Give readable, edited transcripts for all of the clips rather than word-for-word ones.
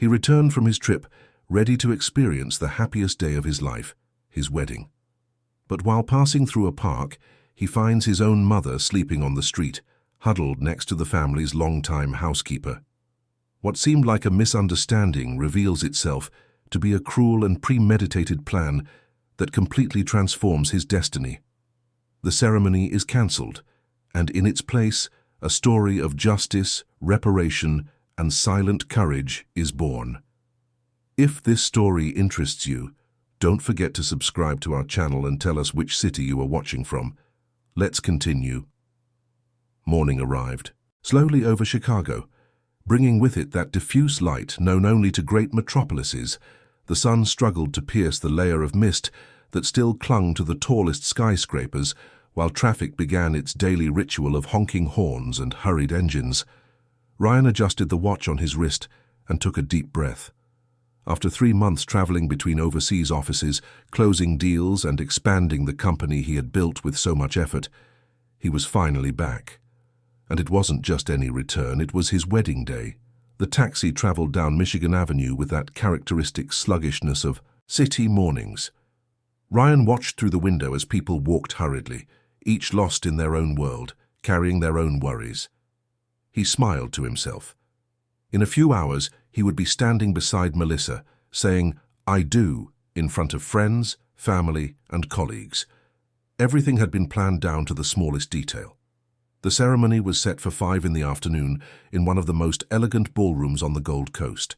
He returned from his trip, ready to experience the happiest day of his life, his wedding. But while passing through a park, he finds his own mother sleeping on the street, huddled next to the family's longtime housekeeper. What seemed like a misunderstanding reveals itself to be a cruel and premeditated plan that completely transforms his destiny. The ceremony is cancelled, and in its place, a story of justice, reparation, and silent courage is born. If this story interests you, don't forget to subscribe to our channel and tell us which city you are watching from. Let's continue. Morning arrived, slowly over Chicago, bringing with it that diffuse light known only to great metropolises. The sun struggled to pierce the layer of mist that still clung to the tallest skyscrapers, while traffic began its daily ritual of honking horns and hurried engines. Ryan adjusted the watch on his wrist and took a deep breath. After 3 months traveling between overseas offices, closing deals and expanding the company he had built with so much effort, he was finally back. And it wasn't just any return, it was his wedding day. The taxi traveled down Michigan Avenue with that characteristic sluggishness of city mornings. Ryan watched through the window as people walked hurriedly, each lost in their own world, carrying their own worries. He smiled to himself. In a few hours, he would be standing beside Melissa, saying, "I do," in front of friends, family, and colleagues. Everything had been planned down to the smallest detail. The ceremony was set for 5 in the afternoon in one of the most elegant ballrooms on the Gold Coast.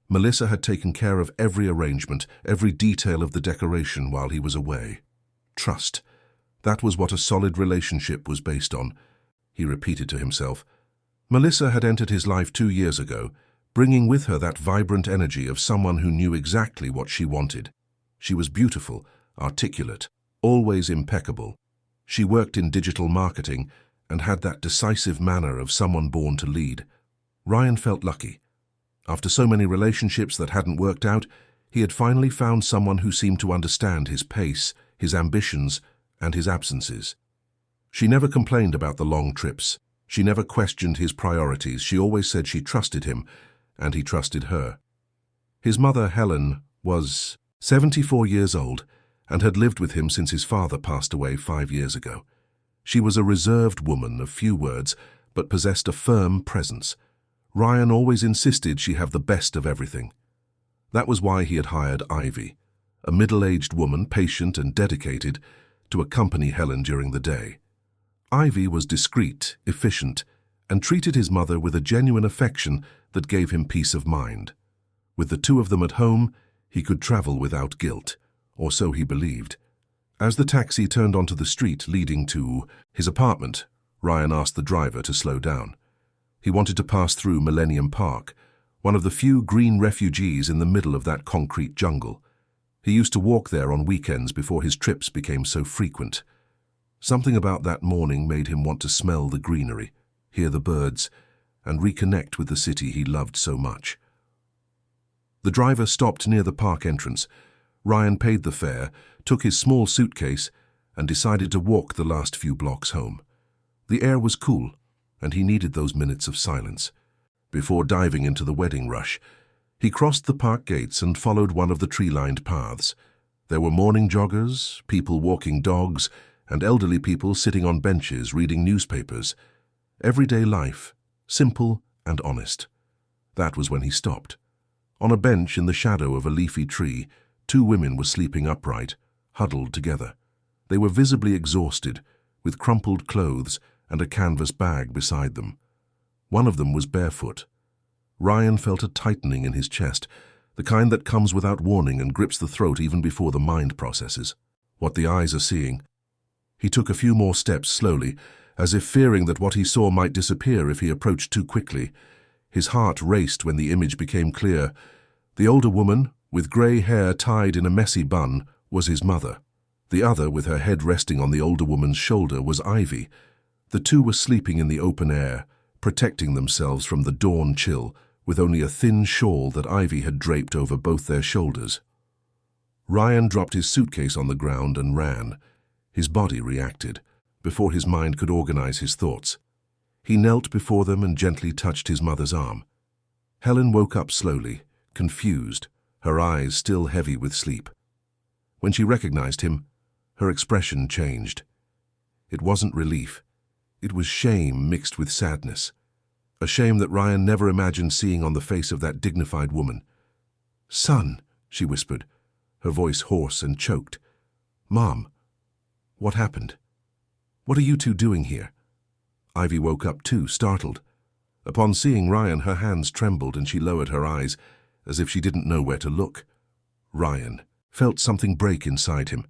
Melissa had taken care of every arrangement, every detail of the decoration while he was away. Trust. That was what a solid relationship was based on, he repeated to himself. Melissa had entered his life 2 years ago, bringing with her that vibrant energy of someone who knew exactly what she wanted. She was beautiful, articulate, always impeccable. She worked in digital marketing and had that decisive manner of someone born to lead. Ryan felt lucky. After so many relationships that hadn't worked out, he had finally found someone who seemed to understand his pace, his ambitions, and his absences. She never complained about the long trips. She never questioned his priorities. She always said she trusted him, and he trusted her. His mother, Helen, was 74 years old and had lived with him since his father passed away 5 years ago. She was a reserved woman of few words, but possessed a firm presence. Ryan always insisted she have the best of everything. That was why he had hired Ivy, a middle-aged woman, patient and dedicated, to accompany Helen during the day. Ivy was discreet, efficient, and treated his mother with a genuine affection that gave him peace of mind. With the two of them at home, he could travel without guilt, or so he believed. As the taxi turned onto the street leading to his apartment, Ryan asked the driver to slow down. He wanted to pass through Millennium Park, one of the few green refugees in the middle of that concrete jungle. He used to walk there on weekends before his trips became so frequent. Something about that morning made him want to smell the greenery, hear the birds, and reconnect with the city he loved so much. The driver stopped near the park entrance. Ryan paid the fare, took his small suitcase, and decided to walk the last few blocks home. The air was cool, and he needed those minutes of silence. Before diving into the wedding rush, he crossed the park gates and followed one of the tree-lined paths. There were morning joggers, people walking dogs, and elderly people sitting on benches reading newspapers. Everyday life, simple and honest. That was when he stopped. On a bench in the shadow of a leafy tree, 2 women were sleeping upright, huddled together. They were visibly exhausted, with crumpled clothes and a canvas bag beside them. One of them was barefoot. Ryan felt a tightening in his chest, the kind that comes without warning and grips the throat even before the mind processes what the eyes are seeing. He took a few more steps slowly, as if fearing that what he saw might disappear if he approached too quickly. His heart raced when the image became clear. The older woman, with grey hair tied in a messy bun, was his mother. The other, with her head resting on the older woman's shoulder, was Ivy. The two were sleeping in the open air, protecting themselves from the dawn chill, with only a thin shawl that Ivy had draped over both their shoulders. Ryan dropped his suitcase on the ground and ran. His body reacted, before his mind could organize his thoughts. He knelt before them and gently touched his mother's arm. Helen woke up slowly, confused, her eyes still heavy with sleep. When she recognized him, her expression changed. It wasn't relief. It was shame mixed with sadness. A shame that Ryan never imagined seeing on the face of that dignified woman. "Son," she whispered, her voice hoarse and choked. "Mom, what happened? What are you two doing here?" Ivy woke up too, startled. Upon seeing Ryan, her hands trembled and she lowered her eyes, as if she didn't know where to look. Ryan felt something break inside him.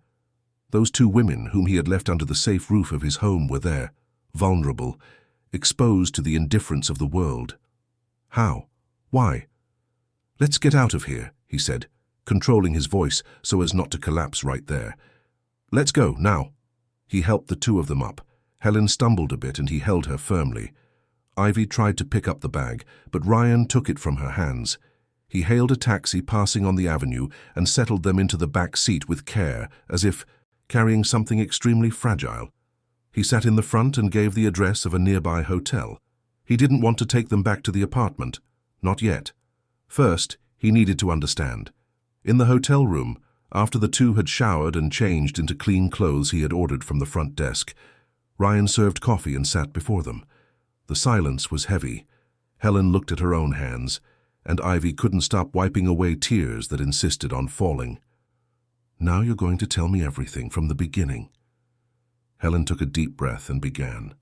Those two women whom he had left under the safe roof of his home were there, vulnerable, exposed to the indifference of the world. How? Why? "Let's get out of here," he said, controlling his voice so as not to collapse right there. "Let's go, now." He helped the two of them up. Helen stumbled a bit and he held her firmly. Ivy tried to pick up the bag, but Ryan took it from her hands. He hailed a taxi passing on the avenue and settled them into the back seat with care, as if carrying something extremely fragile. He sat in the front and gave the address of a nearby hotel. He didn't want to take them back to the apartment. Not yet. First, he needed to understand. In the hotel room, after the two had showered and changed into clean clothes he had ordered from the front desk, Ryan served coffee and sat before them. The silence was heavy. Helen looked at her own hands, and Ivy couldn't stop wiping away tears that insisted on falling. "Now you're going to tell me everything from the beginning." Helen took a deep breath and began.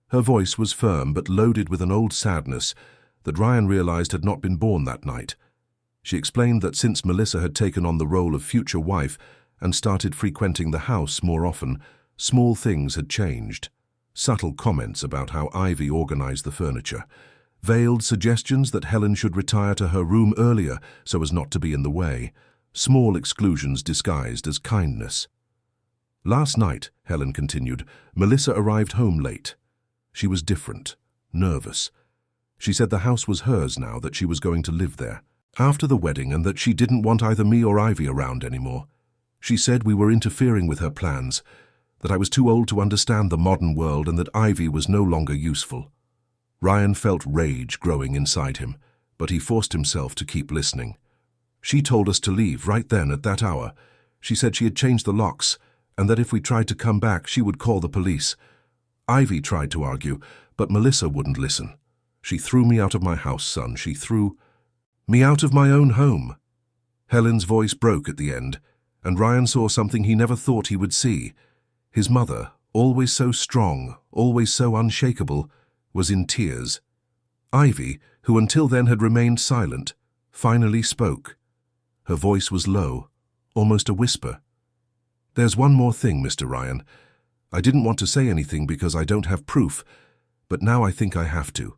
Her voice was firm but loaded with an old sadness that Ryan realized had not been born that night. She explained that since Melissa had taken on the role of future wife and started frequenting the house more often, small things had changed. Subtle comments about how Ivy organized the furniture, veiled suggestions that Helen should retire to her room earlier so as not to be in the way, small exclusions disguised as kindness. "Last night," Helen continued, "Melissa arrived home late. She was different, nervous. She said the house was hers now, that she was going to live there after the wedding, and that she didn't want either me or Ivy around anymore. She said we were interfering with her plans, that I was too old to understand the modern world and that Ivy was no longer useful." Ryan felt rage growing inside him, but he forced himself to keep listening. "She told us to leave right then at that hour. She said she had changed the locks and that if we tried to come back, she would call the police. Ivy tried to argue, but Melissa wouldn't listen. She threw me out of my house, son. She threw me out of my own home." Helen's voice broke at the end, and Ryan saw something he never thought he would see. His mother, always so strong, always so unshakable, was in tears. Ivy, who until then had remained silent, finally spoke. Her voice was low, almost a whisper. "There's one more thing, Mr. Ryan. I didn't want to say anything because I don't have proof, but now I think I have to."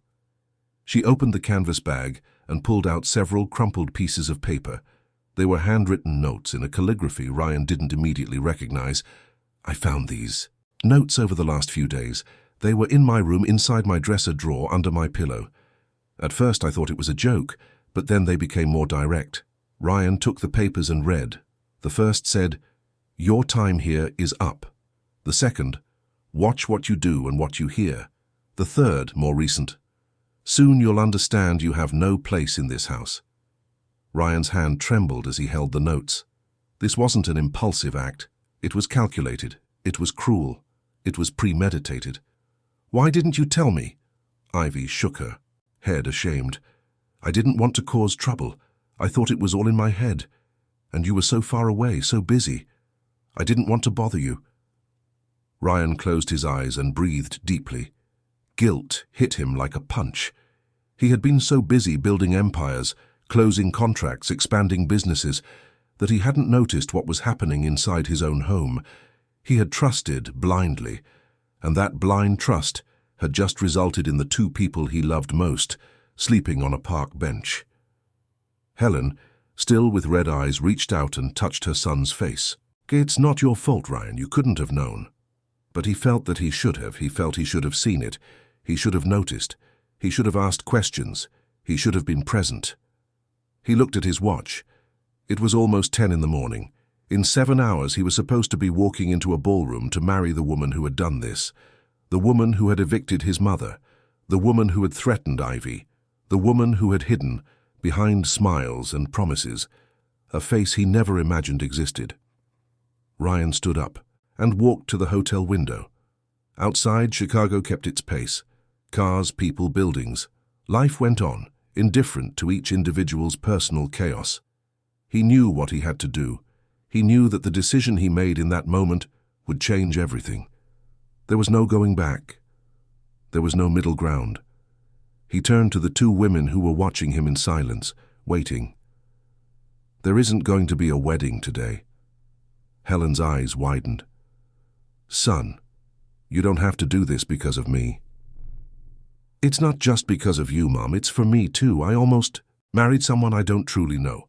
She opened the canvas bag and pulled out several crumpled pieces of paper. They were handwritten notes in a calligraphy Ryan didn't immediately recognize. "I found these notes over the last few days. They were in my room inside my dresser drawer under my pillow. At first I thought it was a joke, but then they became more direct." Ryan took the papers and read. The first said, "Your time here is up." The second, "Watch what you do and what you hear." The third, more recent, "Soon you'll understand you have no place in this house." Ryan's hand trembled as he held the notes. This wasn't an impulsive act. It was calculated. It was cruel. It was premeditated. "Why didn't you tell me?" Ivy shook her head, ashamed. "I didn't want to cause trouble. I thought it was all in my head. And you were so far away, so busy. I didn't want to bother you." Ryan closed his eyes and breathed deeply. Guilt hit him like a punch. He had been so busy building empires, closing contracts, expanding businesses, that he hadn't noticed what was happening inside his own home. He had trusted blindly, and that blind trust had just resulted in the two people he loved most sleeping on a park bench. Helen, still with red eyes, reached out and touched her son's face. "It's not your fault, Ryan. You couldn't have known." But he felt that he should have. He felt he should have seen it. He should have noticed. He should have asked questions. He should have been present. He looked at his watch. It was almost 10 in the morning. In 7 hours he was supposed to be walking into a ballroom to marry the woman who had done this, the woman who had evicted his mother, the woman who had threatened Ivy, the woman who had hidden, behind smiles and promises, a face he never imagined existed. Ryan stood up and walked to the hotel window. Outside, Chicago kept its pace. Cars, people, buildings. Life went on, indifferent to each individual's personal chaos. He knew what he had to do. He knew that the decision he made in that moment would change everything. There was no going back. There was no middle ground. He turned to the two women who were watching him in silence, waiting. There isn't going to be a wedding today. Helen's eyes widened. Son, you don't have to do this because of me. It's not just because of you, Mom. It's for me, too. I almost married someone I don't truly know.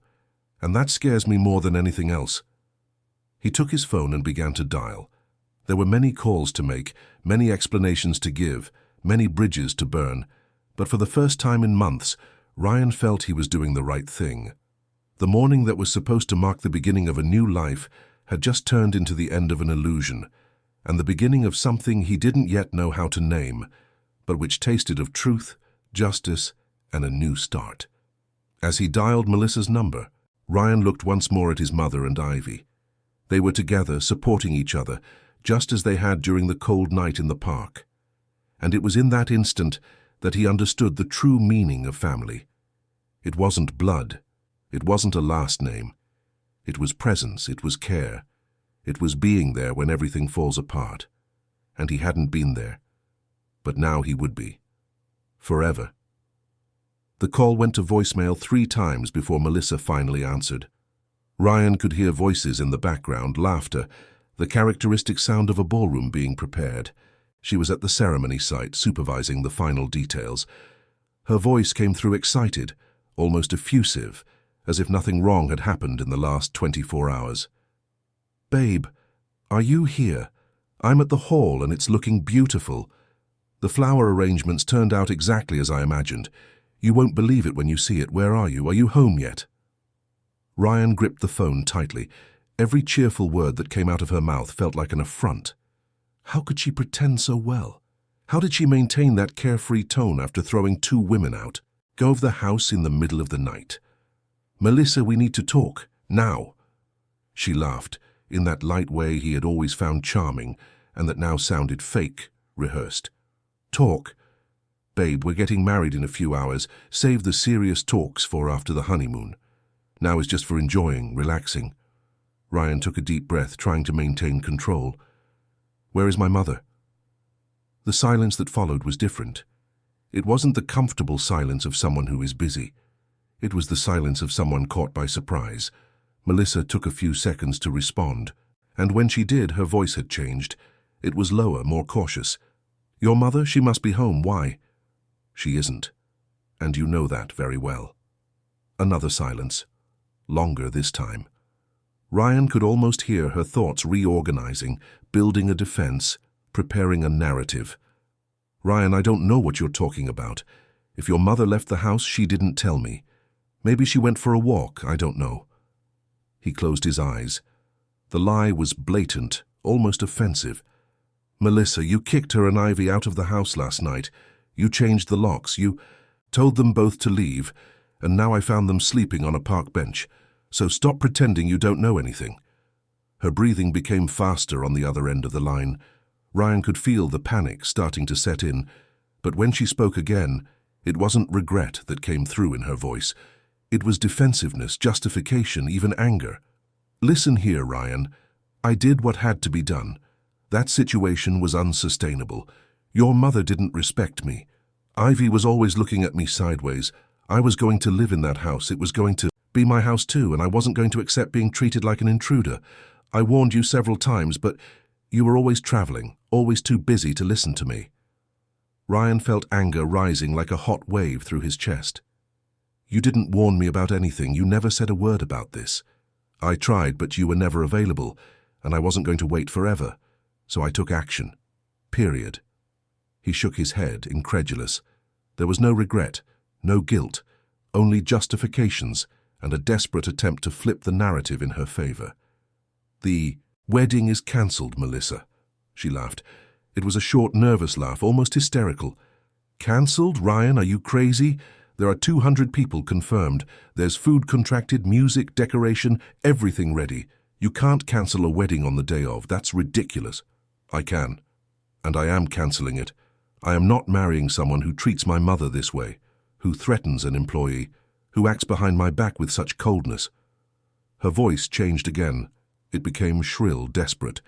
And that scares me more than anything else. He took his phone and began to dial. There were many calls to make, many explanations to give, many bridges to burn. But for the first time in months, Ryan felt he was doing the right thing. The morning that was supposed to mark the beginning of a new life had just turned into the end of an illusion, and the beginning of something he didn't yet know how to name, but which tasted of truth, justice, and a new start. As he dialed Melissa's number, Ryan looked once more at his mother and Ivy. They were together, supporting each other, just as they had during the cold night in the park. And it was in that instant that he understood the true meaning of family. It wasn't blood. It wasn't a last name. It was presence. It was care. It was being there when everything falls apart. And he hadn't been there. But now he would be. Forever. The call went to voicemail 3 times before Melissa finally answered. Ryan could hear voices in the background, laughter, the characteristic sound of a ballroom being prepared. She was at the ceremony site, supervising the final details. Her voice came through excited, almost effusive, as if nothing wrong had happened in the last 24 hours. Babe, are you here? I'm at the hall and it's looking beautiful. The flower arrangements turned out exactly as I imagined. You won't believe it when you see it. Where are you? Are you home yet? Ryan gripped the phone tightly. Every cheerful word that came out of her mouth felt like an affront. How could she pretend so well? How did she maintain that carefree tone after throwing 2 women out? Go of the house in the middle of the night. Melissa, we need to talk. Now. She laughed, in that light way he had always found charming, and that now sounded fake, rehearsed. Talk. Babe, we're getting married in a few hours. Save the serious talks for after the honeymoon. Now is just for enjoying, relaxing. Ryan took a deep breath, trying to maintain control. Where is my mother? The silence that followed was different. It wasn't the comfortable silence of someone who is busy. It was the silence of someone caught by surprise. Melissa took a few seconds to respond, and when she did, her voice had changed. It was lower, more cautious. Your mother? She must be home. Why? She isn't. And you know that very well. Another silence. Longer this time. Ryan could almost hear her thoughts reorganizing, building a defense, preparing a narrative. Ryan, I don't know what you're talking about. If your mother left the house, she didn't tell me. Maybe she went for a walk, I don't know. He closed his eyes. The lie was blatant, almost offensive. Melissa, you kicked her and Ivy out of the house last night. You changed the locks. You told them both to leave, and now I found them sleeping on a park bench. So stop pretending you don't know anything. Her breathing became faster on the other end of the line. Ryan could feel the panic starting to set in, but when she spoke again, it wasn't regret that came through in her voice. It was defensiveness, justification, even anger. Listen here, Ryan. I did what had to be done. That situation was unsustainable. Your mother didn't respect me. Ivy was always looking at me sideways. I was going to live in that house. It was going to be my house too, and I wasn't going to accept being treated like an intruder. I warned you several times, but you were always traveling, always too busy to listen to me. Ryan felt anger rising like a hot wave through his chest. You didn't warn me about anything. You never said a word about this. I tried, but you were never available, and I wasn't going to wait forever. So I took action. Period. He shook his head, incredulous. There was no regret, no guilt, only justifications and a desperate attempt to flip the narrative in her favor. The wedding is cancelled, Melissa. She laughed. It was a short, nervous laugh, almost hysterical. Cancelled? Ryan, are you crazy? There are 200 people confirmed. There's food contracted, music, decoration, everything ready. You can't cancel a wedding on the day of. That's ridiculous. I can. And I am cancelling it. I am not marrying someone who treats my mother this way, who threatens an employee, who acts behind my back with such coldness. Her voice changed again. It became shrill, desperate.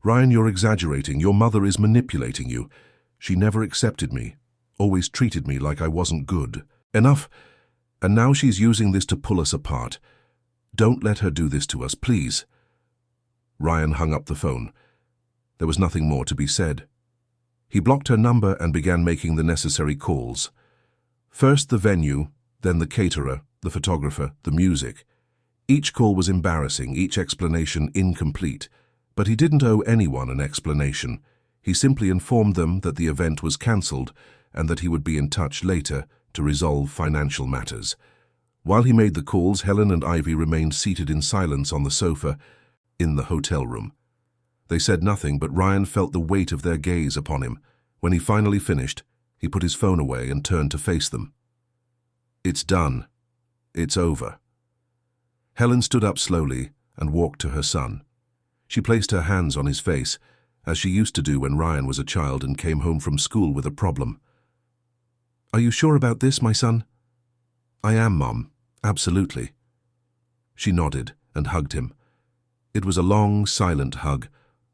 Ryan, you're exaggerating. Your mother is manipulating you. She never accepted me, always treated me like I wasn't good. Enough. And now she's using this to pull us apart. Don't let her do this to us, please. Ryan hung up the phone. There was nothing more to be said. He blocked her number and began making the necessary calls. First the venue, then the caterer, the photographer, the music. Each call was embarrassing, each explanation incomplete. But he didn't owe anyone an explanation. He simply informed them that the event was cancelled and that he would be in touch later to resolve financial matters. While he made the calls, Helen and Ivy remained seated in silence on the sofa in the hotel room. They said nothing, but Ryan felt the weight of their gaze upon him. When he finally finished, he put his phone away and turned to face them. It's done. It's over. Helen stood up slowly and walked to her son. She placed her hands on his face, as she used to do when Ryan was a child and came home from school with a problem. Are you sure about this, my son? I am, Mom. Absolutely. She nodded and hugged him. It was a long, silent hug,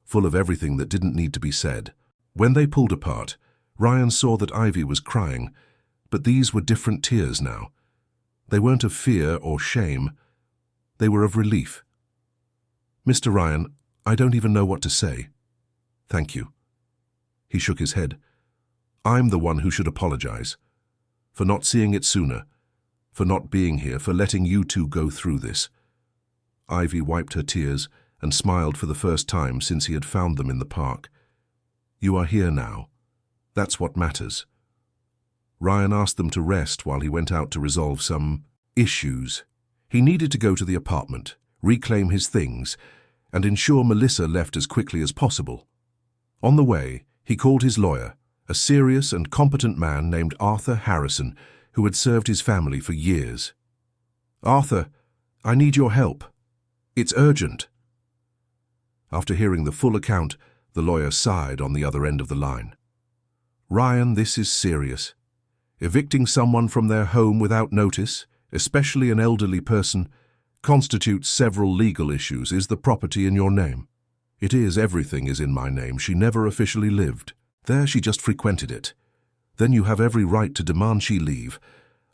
full of everything that didn't need to be said. When they pulled apart, Ryan saw that Ivy was crying, but these were different tears now. They weren't of fear or shame. They were of relief. Mr. Ryan, I don't even know what to say. Thank you. He shook his head. I'm the one who should apologize. For not seeing it sooner. For not being here, for letting you two go through this. Ivy wiped her tears and smiled for the first time since he had found them in the park. You are here now. That's what matters. Ryan asked them to rest while he went out to resolve some issues. He needed to go to the apartment, reclaim his things, and ensure Melissa left as quickly as possible. On the way, he called his lawyer, a serious and competent man named Arthur Harrison, who had served his family for years. Arthur, I need your help. It's urgent. After hearing the full account, the lawyer sighed on the other end of the line. Ryan, this is serious. Evicting someone from their home without notice, especially an elderly person, constitutes several legal issues. Is the property in your name? It is. Everything is in my name. She never officially lived. There she just frequented it. Then you have every right to demand she leave.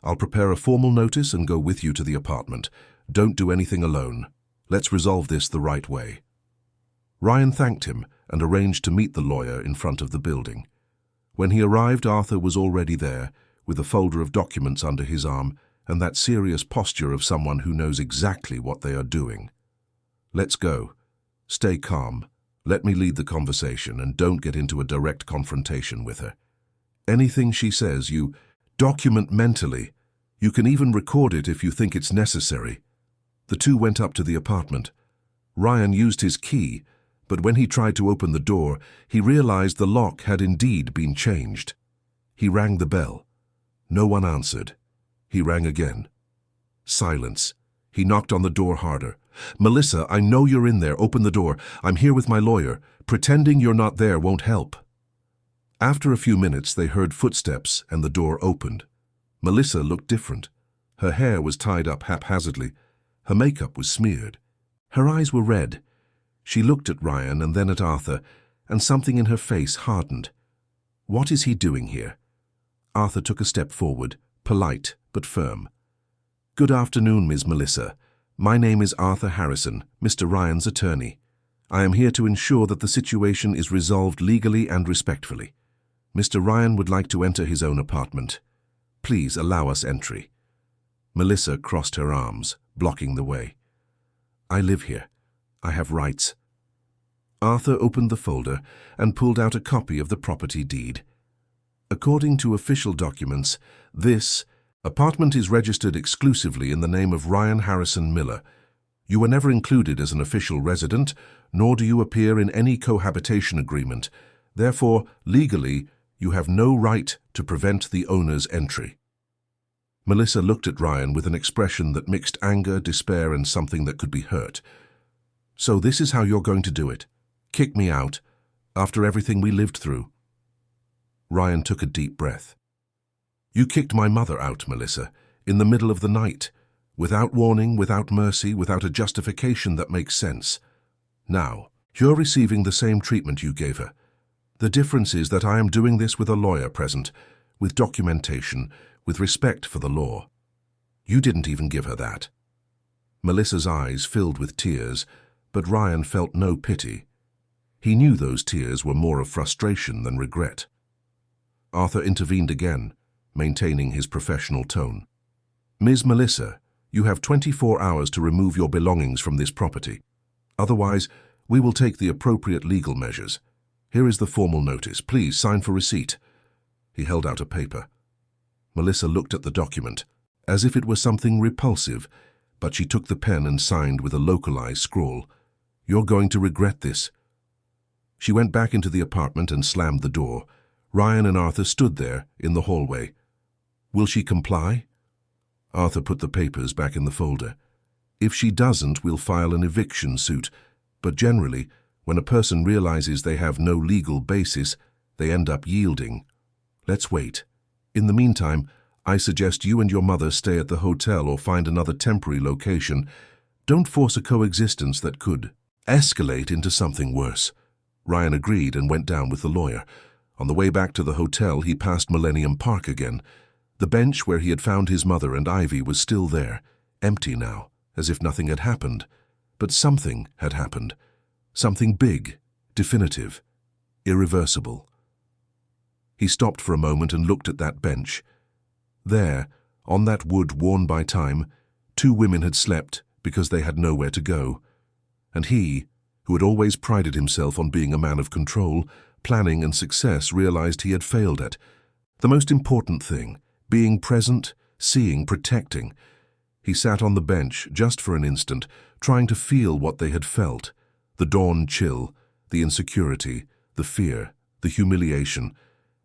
I'll prepare a formal notice and go with you to the apartment. Don't do anything alone. Let's resolve this the right way. Ryan thanked him and arranged to meet the lawyer in front of the building. When he arrived, Arthur was already there, with a folder of documents under his arm and that serious posture of someone who knows exactly what they are doing. Let's go. Stay calm. Let me lead the conversation and don't get into a direct confrontation with her. Anything she says, you document mentally. You can even record it if you think it's necessary. The two went up to the apartment. Ryan used his key, but when he tried to open the door, he realized the lock had indeed been changed. He rang the bell. No one answered. He rang again. Silence. He knocked on the door harder. Melissa, I know you're in there. Open the door. I'm here with my lawyer. Pretending you're not there won't help. After a few minutes, they heard footsteps and the door opened. Melissa looked different. Her hair was tied up haphazardly. Her makeup was smeared. Her eyes were red. She looked at Ryan and then at Arthur, and something in her face hardened. What is he doing here? Arthur took a step forward, polite but firm. Good afternoon, Ms. Melissa. My name is Arthur Harrison, Mr. Ryan's attorney. I am here to ensure that the situation is resolved legally and respectfully. Mr. Ryan would like to enter his own apartment. Please allow us entry. Melissa crossed her arms, blocking the way. I live here. I have rights. Arthur opened the folder and pulled out a copy of the property deed. According to official documents, this apartment is registered exclusively in the name of Ryan Harrison Miller. You were never included as an official resident, nor do you appear in any cohabitation agreement. Therefore, legally, you have no right to prevent the owner's entry. Melissa looked at Ryan with an expression that mixed anger, despair, and something that could be hurt. "So this is how you're going to do it? Kick me out, after everything we lived through?" Ryan took a deep breath. "You kicked my mother out, Melissa, in the middle of the night, without warning, without mercy, without a justification that makes sense. Now, you're receiving the same treatment you gave her. The difference is that I am doing this with a lawyer present, with documentation, with respect for the law. You didn't even give her that." Melissa's eyes filled with tears, but Ryan felt no pity. He knew those tears were more of frustration than regret. Arthur intervened again, maintaining his professional tone. "Ms. Melissa, you have 24 hours to remove your belongings from this property. Otherwise, we will take the appropriate legal measures. Here is the formal notice. Please sign for receipt." He held out a paper. Melissa looked at the document, as if it were something repulsive, but she took the pen and signed with a localized scrawl. "You're going to regret this." She went back into the apartment and slammed the door. Ryan and Arthur stood there in the hallway. "Will she comply?" Arthur put the papers back in the folder. "If she doesn't, we'll file an eviction suit, but generally, when a person realizes they have no legal basis, they end up yielding. Let's wait. In the meantime, I suggest you and your mother stay at the hotel or find another temporary location. Don't force a coexistence that could escalate into something worse." Ryan agreed and went down with the lawyer. On the way back to the hotel, he passed Millennium Park again. The bench where he had found his mother and Ivy was still there, empty now, as if nothing had happened. But something had happened. Something big, definitive, irreversible. He stopped for a moment and looked at that bench. There, on that wood worn by time, 2 women had slept because they had nowhere to go. And he, who had always prided himself on being a man of control, planning and success, realized he had failed at the most important thing, being present, seeing, protecting. He sat on the bench just for an instant, trying to feel what they had felt, the dawn chill, the insecurity, the fear, the humiliation,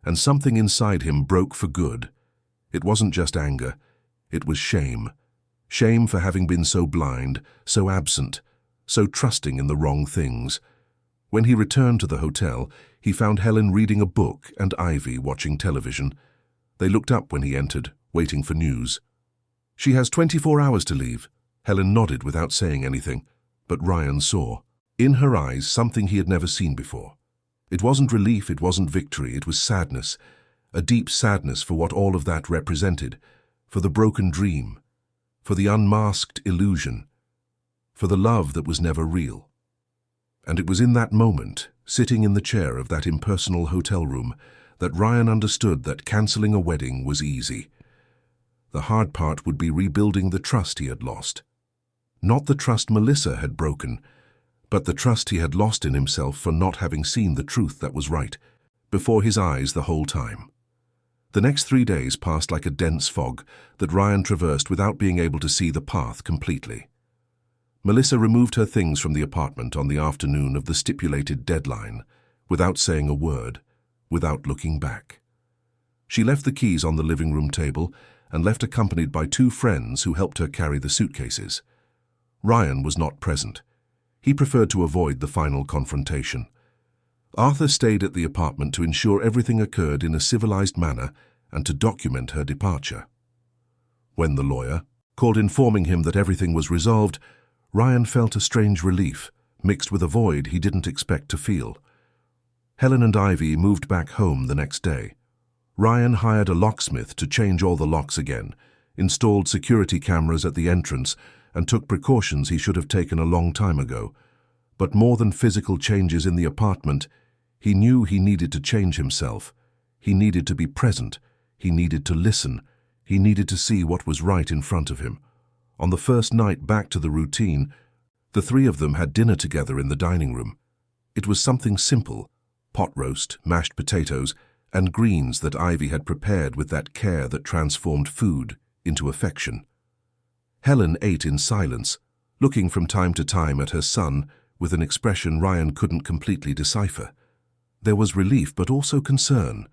and something inside him broke for good. It wasn't just anger, it was shame. Shame for having been so blind, so absent, so trusting in the wrong things. When he returned to the hotel, he found Helen reading a book and Ivy watching television. They looked up when he entered, waiting for news. "She has 24 hours to leave." Helen nodded without saying anything, but Ryan saw, in her eyes, something he had never seen before. It wasn't relief, it wasn't victory, it was sadness, a deep sadness for what all of that represented, for the broken dream, for the unmasked illusion, for the love that was never real. And it was in that moment, sitting in the chair of that impersonal hotel room, that Ryan understood that cancelling a wedding was easy. The hard part would be rebuilding the trust he had lost. Not the trust Melissa had broken, but the trust he had lost in himself for not having seen the truth that was right, before his eyes the whole time. The next 3 days passed like a dense fog that Ryan traversed without being able to see the path completely. Melissa removed her things from the apartment on the afternoon of the stipulated deadline, without saying a word, without looking back. She left the keys on the living room table and left accompanied by 2 friends who helped her carry the suitcases. Ryan was not present. He preferred to avoid the final confrontation. Arthur stayed at the apartment to ensure everything occurred in a civilized manner and to document her departure. When the lawyer called informing him that everything was resolved, Ryan felt a strange relief, mixed with a void he didn't expect to feel. Helen and Ivy moved back home the next day. Ryan hired a locksmith to change all the locks again, installed security cameras at the entrance, and took precautions he should have taken a long time ago. But more than physical changes in the apartment, he knew he needed to change himself. He needed to be present. He needed to listen. He needed to see what was right in front of him. On the first night back to the routine, the 3 of them had dinner together in the dining room. It was something simple: pot roast, mashed potatoes, and greens that Ivy had prepared with that care that transformed food into affection. Helen ate in silence, looking from time to time at her son with an expression Ryan couldn't completely decipher. There was relief but also concern.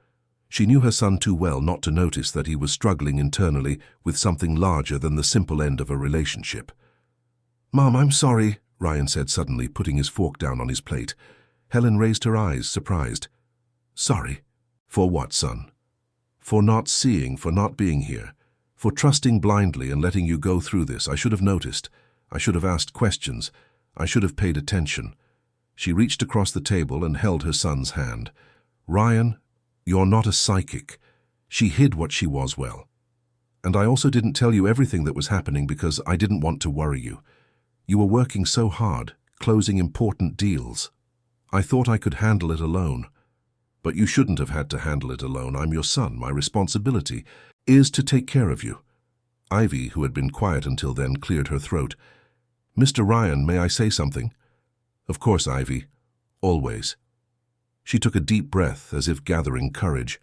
She knew her son too well not to notice that he was struggling internally with something larger than the simple end of a relationship. "Mom, I'm sorry," Ryan said suddenly, putting his fork down on his plate. Helen raised her eyes, surprised. "Sorry? For what, son?" "For not seeing, for not being here. For trusting blindly and letting you go through this. I should have noticed. I should have asked questions. I should have paid attention." She reached across the table and held her son's hand. "Ryan, you're not a psychic." She hid what she was well. "And I also didn't tell you everything that was happening because I didn't want to worry you. You were working so hard, closing important deals. I thought I could handle it alone. But you shouldn't have had to handle it alone. I'm your son. My responsibility is to take care of you." Ivy, who had been quiet until then, cleared her throat. "Mr. Ryan, may I say something?" "Of course, Ivy. Always." She took a deep breath, as if gathering courage.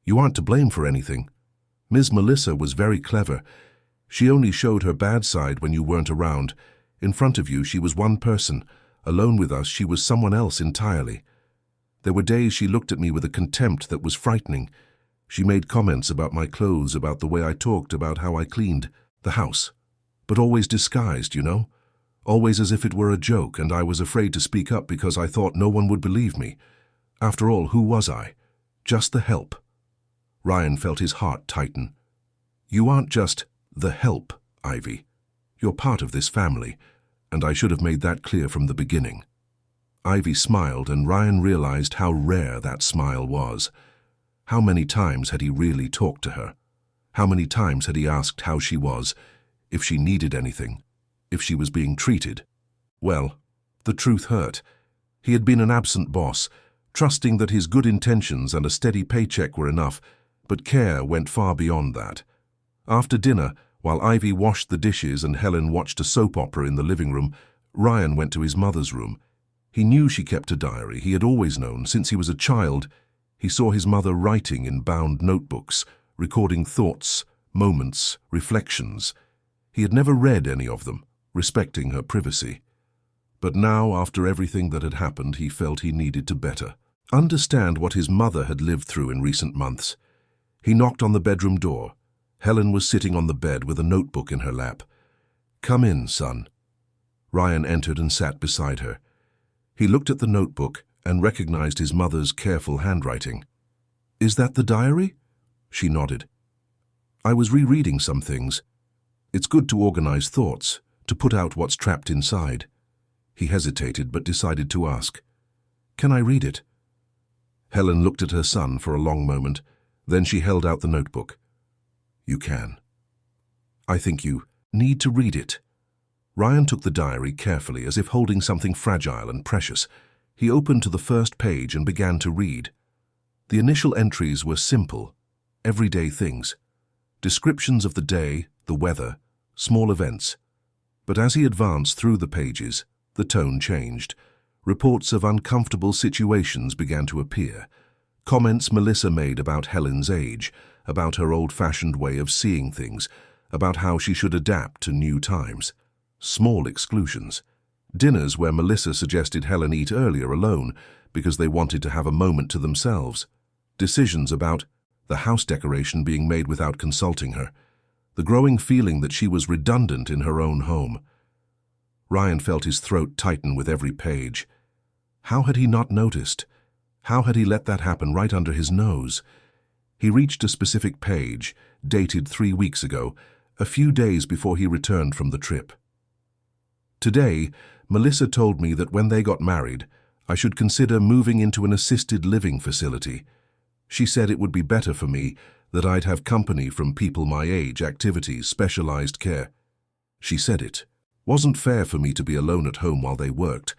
"You aren't to blame for anything. Ms. Melissa was very clever. She only showed her bad side when you weren't around. In front of you, she was one person. Alone with us, she was someone else entirely. There were days she looked at me with a contempt that was frightening. She made comments about my clothes, about the way I talked, about how I cleaned the house. But always disguised, you know? Always as if it were a joke, and I was afraid to speak up because I thought no one would believe me. After all, who was I? Just the help." Ryan felt his heart tighten. "You aren't just the help, Ivy. You're part of this family, and I should have made that clear from the beginning." Ivy smiled, and Ryan realized how rare that smile was. How many times had he really talked to her? How many times had he asked how she was, if she needed anything, if she was being treated? Well, the truth hurt. He had been an absent boss, trusting that his good intentions and a steady paycheck were enough, but care went far beyond that. After dinner, while Ivy washed the dishes and Helen watched a soap opera in the living room, Ryan went to his mother's room. He knew she kept a diary. He had always known, since he was a child. He saw his mother writing in bound notebooks, recording thoughts, moments, reflections. He had never read any of them, respecting her privacy. But now, after everything that had happened, he felt he needed to better understand what his mother had lived through in recent months. He knocked on the bedroom door. Helen was sitting on the bed with a notebook in her lap. "Come in, son." Ryan entered and sat beside her. He looked at the notebook and recognized his mother's careful handwriting. "Is that the diary?" She nodded. "I was rereading some things. It's good to organize thoughts, to put out what's trapped inside." He hesitated but decided to ask, "Can I read it?" Helen looked at her son for a long moment. Then she held out the notebook. "You can. I think you need to read it." Ryan took the diary carefully, as if holding something fragile and precious. He opened to the first page and began to read. The initial entries were simple, everyday things. Descriptions of the day, the weather, small events. But as he advanced through the pages, the tone changed. Reports of uncomfortable situations began to appear. Comments Melissa made about Helen's age, about her old-fashioned way of seeing things, about how she should adapt to new times. Small exclusions. Dinners where Melissa suggested Helen eat earlier alone because they wanted to have a moment to themselves. Decisions about the house decoration being made without consulting her. The growing feeling that she was redundant in her own home. Ryan felt his throat tighten with every page. How had he not noticed? How had he let that happen right under his nose? He reached a specific page, dated 3 weeks ago, a few days before he returned from the trip. "Today, Melissa told me that when they got married, I should consider moving into an assisted living facility. She said it would be better for me, that I'd have company from people my age, activities, specialized care. She said it wasn't fair for me to be alone at home while they worked.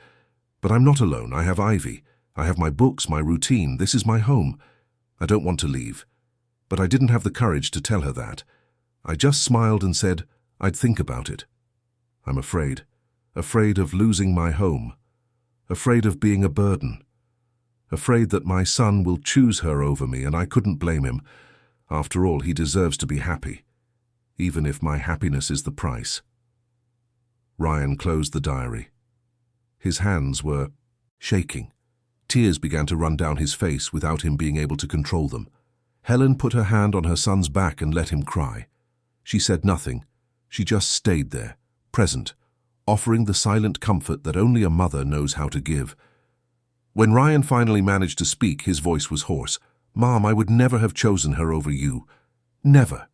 But I'm not alone. I have Ivy. I have my books, my routine. This is my home. I don't want to leave." But I didn't have the courage to tell her that. I just smiled and said I'd think about it. I'm afraid. Afraid of losing my home. Afraid of being a burden. Afraid that my son will choose her over me, and I couldn't blame him. After all, he deserves to be happy, even if my happiness is the price. Ryan closed the diary. His hands were shaking. Tears began to run down his face without him being able to control them. Helen put her hand on her son's back and let him cry. She said nothing. She just stayed there, present, offering the silent comfort that only a mother knows how to give. When Ryan finally managed to speak, his voice was hoarse. "Mom, I would never have chosen her over you. Never.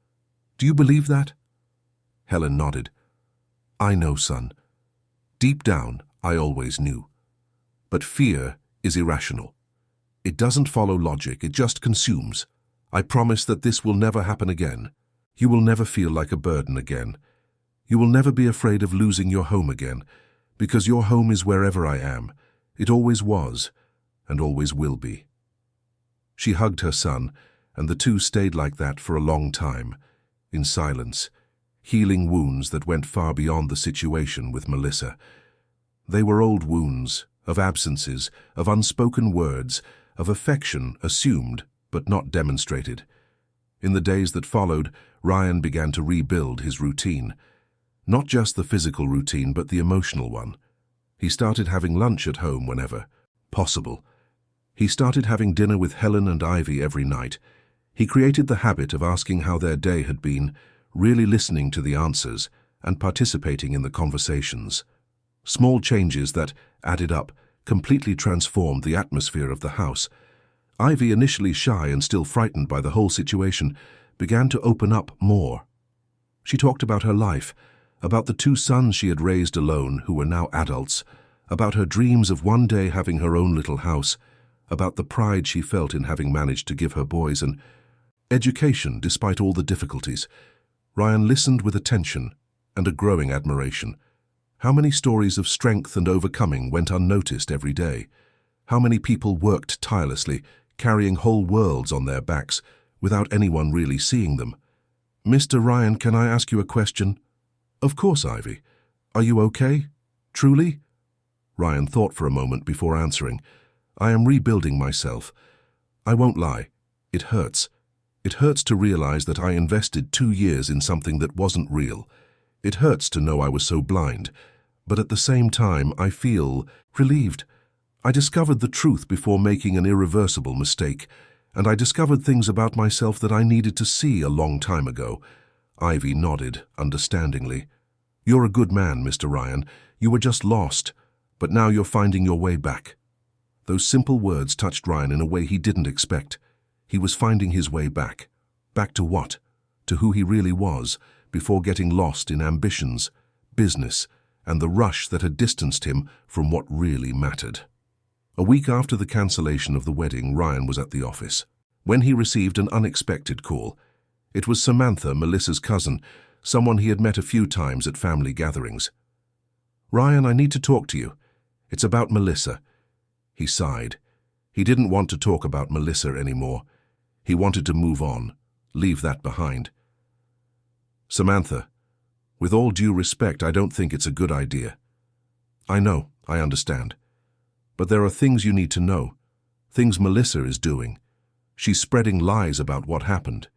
Do you believe that?" Helen nodded. "I know, son. Deep down, I always knew. But fear is irrational. It doesn't follow logic, it just consumes. I promise that this will never happen again. You will never feel like a burden again. You will never be afraid of losing your home again, because your home is wherever I am. It always was, and always will be." She hugged her son, and the two stayed like that for a long time, in silence, healing wounds that went far beyond the situation with Melissa. They were old wounds, of absences, of unspoken words, of affection assumed but not demonstrated. In the days that followed, Ryan began to rebuild his routine. Not just the physical routine, but the emotional one. He started having lunch at home whenever possible. He started having dinner with Helen and Ivy every night. He created the habit of asking how their day had been, really listening to the answers, and participating in the conversations. Small changes that, added up, completely transformed the atmosphere of the house. Ivy, initially shy and still frightened by the whole situation, began to open up more. She talked about her life, about the two sons she had raised alone who were now adults, about her dreams of one day having her own little house, about the pride she felt in having managed to give her boys an education despite all the difficulties. Ryan listened with attention and a growing admiration. How many stories of strength and overcoming went unnoticed every day? How many people worked tirelessly, carrying whole worlds on their backs, without anyone really seeing them? "Mr. Ryan, can I ask you a question?" "Of course, Ivy. Are you okay? Truly?" Ryan thought for a moment before answering. "I am rebuilding myself. I won't lie. It hurts. It hurts to realize that I invested 2 years in something that wasn't real. It hurts to know I was so blind. But at the same time, I feel relieved. I discovered the truth before making an irreversible mistake, and I discovered things about myself that I needed to see a long time ago." Ivy nodded understandingly. "You're a good man, Mr. Ryan. You were just lost, but now you're finding your way back." Those simple words touched Ryan in a way he didn't expect. He was finding his way back. Back to what? To who he really was, before getting lost in ambitions, business, and the rush that had distanced him from what really mattered. A week after the cancellation of the wedding, Ryan was at the office, when he received an unexpected call. It was Samantha, Melissa's cousin, someone he had met a few times at family gatherings. "Ryan, I need to talk to you. It's about Melissa." He sighed. He didn't want to talk about Melissa anymore. He wanted to move on, leave that behind. "Samantha, with all due respect, I don't think it's a good idea." "I know, I understand. But there are things you need to know, things Melissa is doing. She's spreading lies about what happened.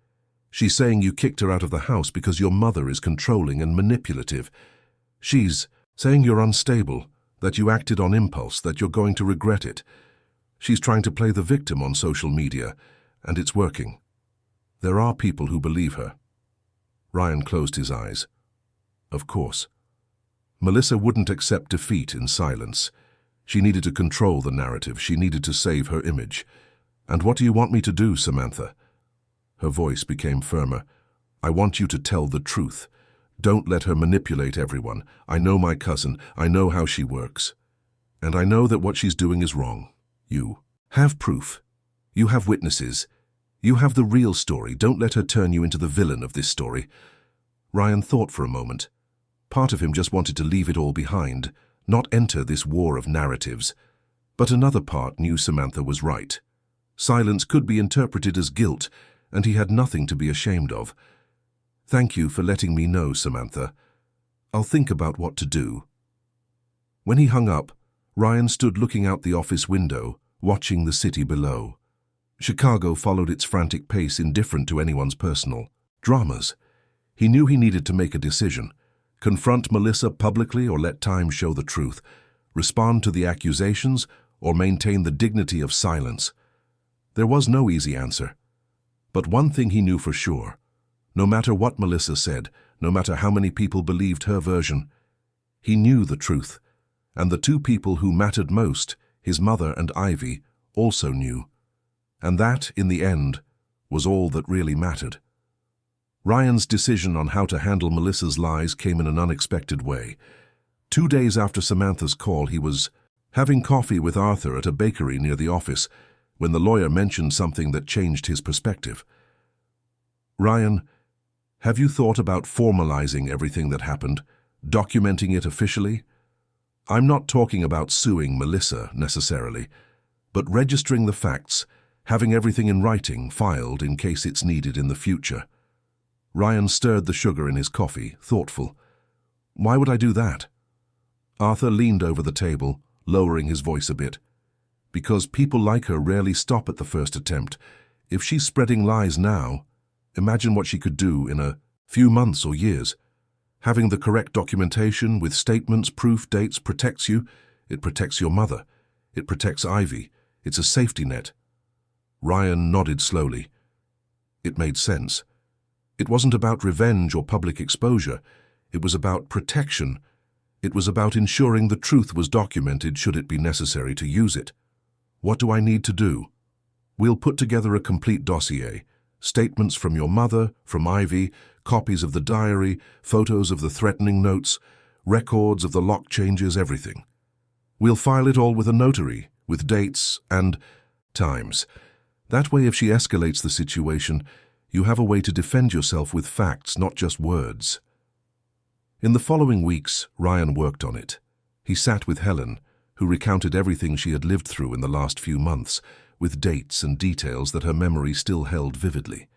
She's saying you kicked her out of the house because your mother is controlling and manipulative. She's saying you're unstable, that you acted on impulse, that you're going to regret it. She's trying to play the victim on social media, and it's working. There are people who believe her." Ryan closed his eyes. Of course. Melissa wouldn't accept defeat in silence. She needed to control the narrative. She needed to save her image. "And what do you want me to do, Samantha?" Her voice became firmer. "I want you to tell the truth. Don't let her manipulate everyone. I know my cousin. I know how she works. And I know that what she's doing is wrong. You have proof. You have witnesses. You have the real story. Don't let her turn you into the villain of this story." Ryan thought for a moment. Part of him just wanted to leave it all behind, not enter this war of narratives. But another part knew Samantha was right. Silence could be interpreted as guilt, and he had nothing to be ashamed of. "Thank you for letting me know, Samantha. I'll think about what to do." When he hung up, Ryan stood looking out the office window, watching the city below. Chicago followed its frantic pace, indifferent to anyone's personal dramas. He knew he needed to make a decision. Confront Melissa publicly or let time show the truth. Respond to the accusations or maintain the dignity of silence. There was no easy answer. But one thing he knew for sure: no matter what Melissa said, no matter how many people believed her version, he knew the truth, and the two people who mattered most, his mother and Ivy, also knew. And that, in the end, was all that really mattered. Ryan's decision on how to handle Melissa's lies came in an unexpected way. 2 days after Samantha's call, he was having coffee with Arthur at a bakery near the office when the lawyer mentioned something that changed his perspective. "Ryan, have you thought about formalizing everything that happened, documenting it officially? I'm not talking about suing Melissa, necessarily, but registering the facts, having everything in writing, filed in case it's needed in the future." Ryan stirred the sugar in his coffee, thoughtful. "Why would I do that?" Arthur leaned over the table, lowering his voice a bit. "Because people like her rarely stop at the first attempt. If she's spreading lies now, imagine what she could do in a few months or years. Having the correct documentation with statements, proof, dates protects you. It protects your mother. It protects Ivy. It's a safety net." Ryan nodded slowly. It made sense. It wasn't about revenge or public exposure. It was about protection. It was about ensuring the truth was documented should it be necessary to use it. "What do I need to do?" "We'll put together a complete dossier. Statements from your mother, from Ivy, copies of the diary, photos of the threatening notes, records of the lock changes, everything. We'll file it all with a notary, with dates and times. That way, if she escalates the situation, you have a way to defend yourself with facts, not just words." In the following weeks, Ryan worked on it. He sat with Helen, who recounted everything she had lived through in the last few months, with dates and details that her memory still held vividly.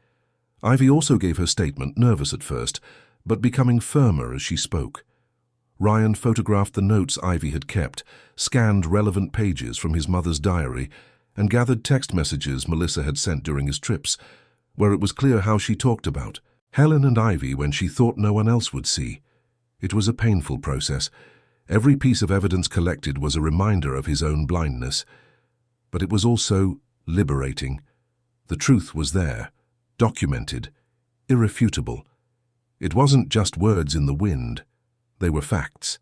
Ivy also gave her statement, nervous at first, but becoming firmer as she spoke. Ryan photographed the notes Ivy had kept, scanned relevant pages from his mother's diary, and gathered text messages Melissa had sent during his trips, where it was clear how she talked about Helen and Ivy when she thought no one else would see. It was a painful process. Every piece of evidence collected was a reminder of his own blindness. But it was also liberating. The truth was there, documented, irrefutable. It wasn't just words in the wind. They were facts.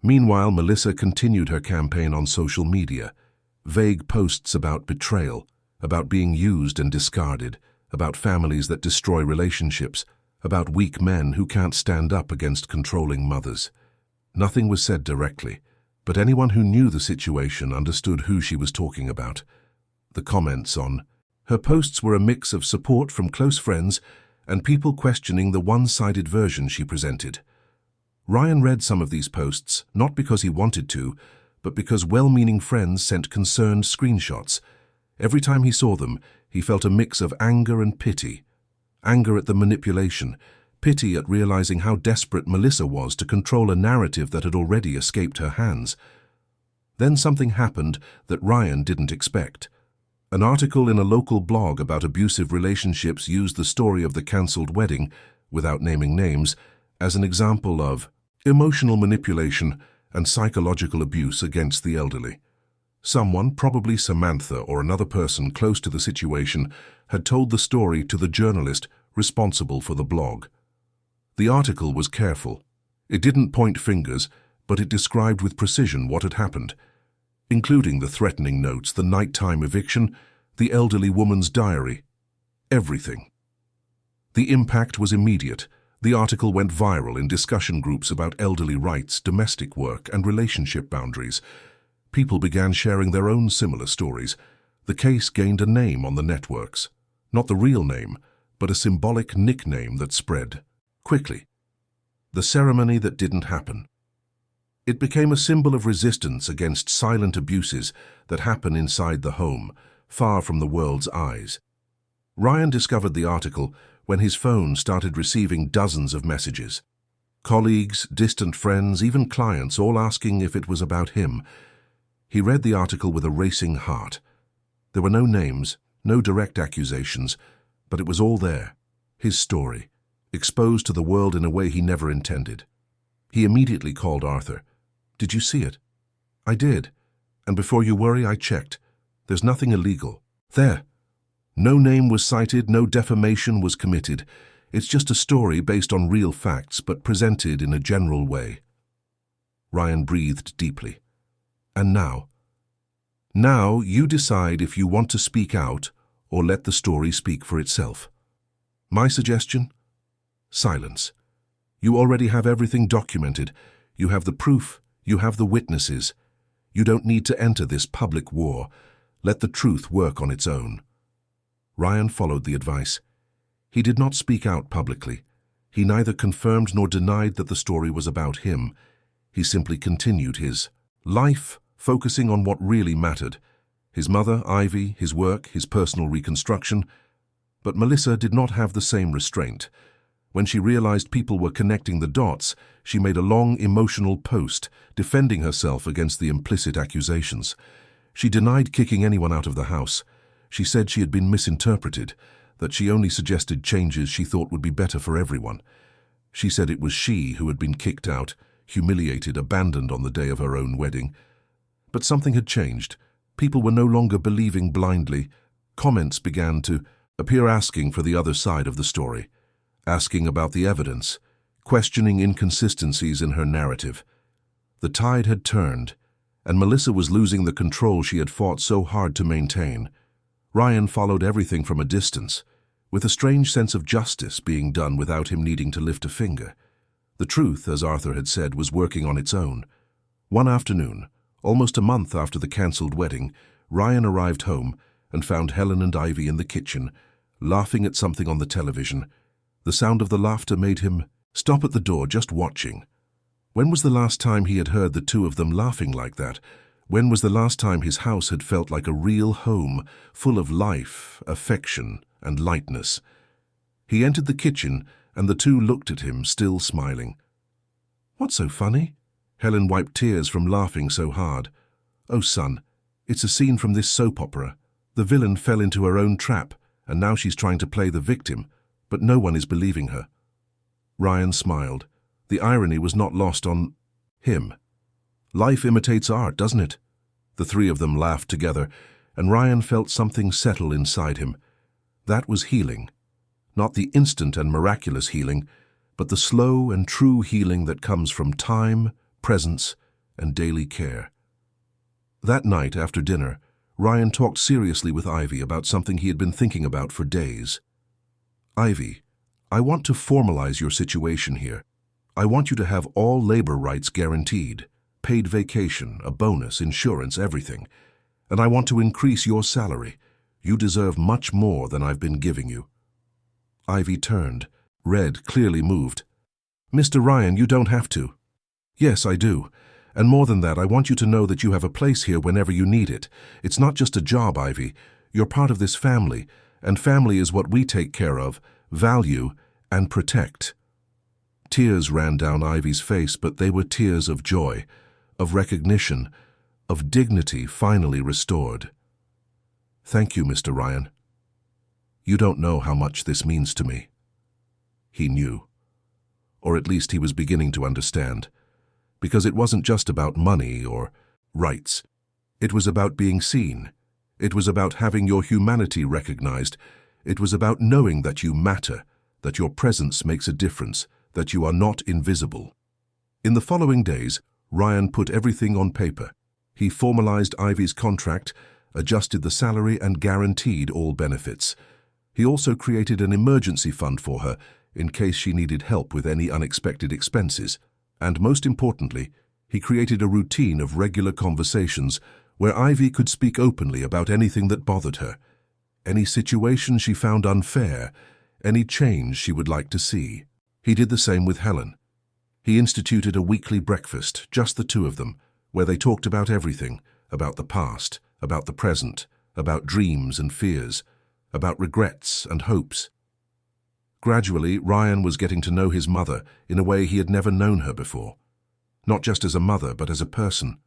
Meanwhile, Melissa continued her campaign on social media. Vague posts about betrayal, about being used and discarded, about families that destroy relationships, about weak men who can't stand up against controlling mothers. Nothing was said directly, but anyone who knew the situation understood who she was talking about. The comments on her posts were a mix of support from close friends and people questioning the one-sided version she presented. Ryan read some of these posts, not because he wanted to, but because well-meaning friends sent concerned screenshots. Every time he saw them, he felt a mix of anger and pity. Anger at the manipulation, pity at realizing how desperate Melissa was to control a narrative that had already escaped her hands. Then something happened that Ryan didn't expect. An article in a local blog about abusive relationships used the story of the cancelled wedding, without naming names, as an example of emotional manipulation and psychological abuse against the elderly. Someone, probably Samantha or another person close to the situation, had told the story to the journalist responsible for the blog. The article was careful. It didn't point fingers, but it described with precision what had happened, including the threatening notes, the nighttime eviction, the elderly woman's diary. Everything. The impact was immediate. The article went viral in discussion groups about elderly rights, domestic work, and relationship boundaries. People began sharing their own similar stories. The case gained a name on the networks. Not the real name, but a symbolic nickname that spread quickly. The ceremony that didn't happen. It became a symbol of resistance against silent abuses that happen inside the home, far from the world's eyes. Ryan discovered the article when his phone started receiving dozens of messages. Colleagues, distant friends, even clients, all asking if it was about him. He read the article with a racing heart. There were no names, no direct accusations, but it was all there. His story, exposed to the world in a way he never intended. He immediately called Arthur. "Did you see it?" "I did. And before you worry, I checked. There's nothing illegal." "There. No name was cited, no defamation was committed. It's just a story based on real facts, but presented in a general way. Ryan breathed deeply. And now? Now you decide if you want to speak out or let the story speak for itself. My suggestion? Silence. You already have everything documented. You have the proof. You have the witnesses. You don't need to enter this public war. Let the truth work on its own. Ryan followed the advice. He did not speak out publicly. He neither confirmed nor denied that the story was about him. He simply continued his life, focusing on what really mattered. His mother, Ivy, his work, his personal reconstruction. But Melissa did not have the same restraint. When she realized people were connecting the dots, she made a long, emotional post, defending herself against the implicit accusations. She denied kicking anyone out of the house. She said she had been misinterpreted, that she only suggested changes she thought would be better for everyone. She said it was she who had been kicked out, humiliated, abandoned on the day of her own wedding. But something had changed. People were no longer believing blindly. Comments began to appear, asking for the other side of the story, asking about the evidence, questioning inconsistencies in her narrative. The tide had turned, and Melissa was losing the control she had fought so hard to maintain. Ryan followed everything from a distance, with a strange sense of justice being done without him needing to lift a finger. The truth, as Arthur had said, was working on its own. One afternoon, almost a month after the cancelled wedding, Ryan arrived home and found Helen and Ivy in the kitchen, laughing at something on the television. The sound of the laughter made him stop at the door, just watching. When was the last time he had heard the two of them laughing like that? When was the last time his house had felt like a real home, full of life, affection, and lightness? He entered the kitchen, and the two looked at him, still smiling. "What's so funny?" Helen wiped tears from laughing so hard. "Oh, son, it's a scene from this soap opera. The villain fell into her own trap, and now she's trying to play the victim, but no one is believing her." Ryan smiled. The irony was not lost on him. Life imitates art, doesn't it? The three of them laughed together, and Ryan felt something settle inside him. That was healing. Not the instant and miraculous healing, but the slow and true healing that comes from time, presence, and daily care. That night, after dinner, Ryan talked seriously with Ivy about something he had been thinking about for days. "Ivy, I want to formalize your situation here. I want you to have all labor rights guaranteed, paid vacation, a bonus, insurance, everything. And I want to increase your salary. You deserve much more than I've been giving you." Ivy turned, red, clearly moved. "Mr. Ryan, you don't have to." "Yes, I do. And more than that, I want you to know that you have a place here whenever you need it. It's not just a job, Ivy. You're part of this family, and family is what we take care of, value, and protect." Tears ran down Ivy's face, but they were tears of joy, of recognition, of dignity finally restored. "Thank you, Mr. Ryan. You don't know how much this means to me." He knew. Or at least he was beginning to understand. Because it wasn't just about money or rights. It was about being seen. It was about having your humanity recognized. It was about knowing that you matter, that your presence makes a difference, that you are not invisible. In the following days, Ryan put everything on paper. He formalized Ivy's contract, adjusted the salary, and guaranteed all benefits. He also created an emergency fund for her in case she needed help with any unexpected expenses. And most importantly, he created a routine of regular conversations where Ivy could speak openly about anything that bothered her, any situation she found unfair, any change she would like to see. He did the same with Helen. He instituted a weekly breakfast, just the two of them, where they talked about everything, about the past, about the present, about dreams and fears, about regrets and hopes. Gradually, Ryan was getting to know his mother in a way he had never known her before. Not just as a mother, but as a person,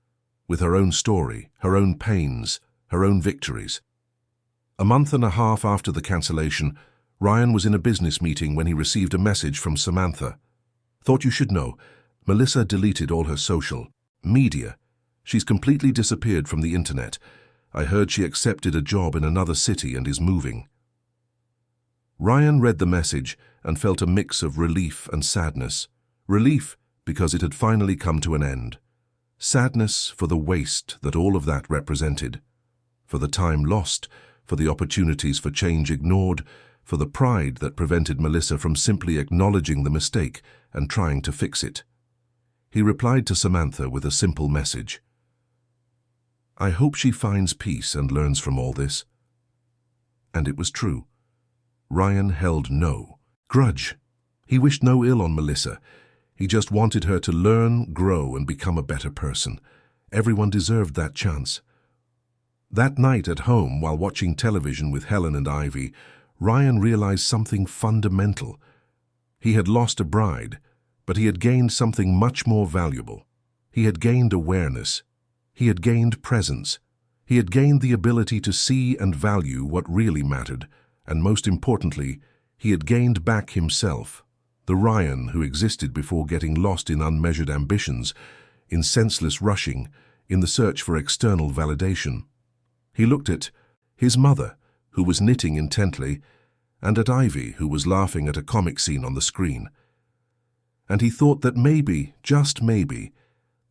with her own story, her own pains, her own victories. A month and a half after the cancellation, Ryan was in a business meeting when he received a message from Samantha. "Thought you should know. Melissa deleted all her social media. She's completely disappeared from the internet. I heard she accepted a job in another city and is moving. Ryan read the message and felt a mix of relief and sadness. Relief because it had finally come to an end. Sadness for the waste that all of that represented. For the time lost, for the opportunities for change ignored, for the pride that prevented Melissa from simply acknowledging the mistake and trying to fix it. He replied to Samantha with a simple message. I hope she finds peace and learns from all this. And it was true. Ryan held no grudge. He wished no ill on Melissa. He just wanted her to learn, grow, and become a better person. Everyone deserved that chance. That night at home, while watching television with Helen and Ivy, Ryan realized something fundamental. He had lost a bride, but he had gained something much more valuable. He had gained awareness. He had gained presence. He had gained the ability to see and value what really mattered, and most importantly, he had gained back himself, the Ryan who existed before getting lost in unmeasured ambitions, in senseless rushing, in the search for external validation. He looked at his mother, who was knitting intently, and at Ivy, who was laughing at a comic scene on the screen. And he thought that maybe, just maybe,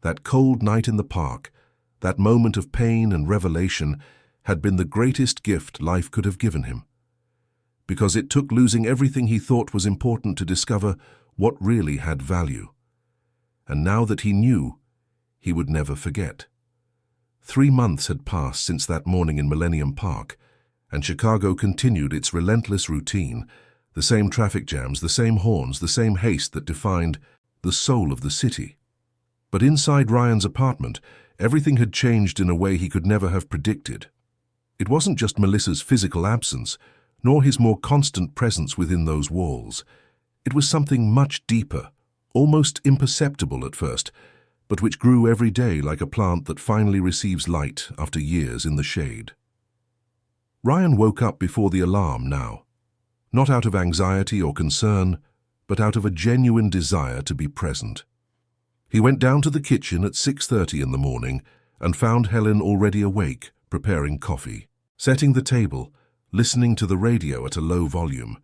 that cold night in the park, that moment of pain and revelation, had been the greatest gift life could have given him. Because it took losing everything he thought was important to discover what really had value. And now that he knew, he would never forget. 3 months had passed since that morning in Millennium Park, and Chicago continued its relentless routine, the same traffic jams, the same horns, the same haste that defined the soul of the city. But inside Ryan's apartment, everything had changed in a way he could never have predicted. It wasn't just Melissa's physical absence, nor his more constant presence within those walls. It was something much deeper, almost imperceptible at first, but which grew every day like a plant that finally receives light after years in the shade. Ryan woke up before the alarm now, not out of anxiety or concern, but out of a genuine desire to be present. He went down to the kitchen at 6:30 in the morning and found Helen already awake, preparing coffee, setting the table, listening to the radio at a low volume.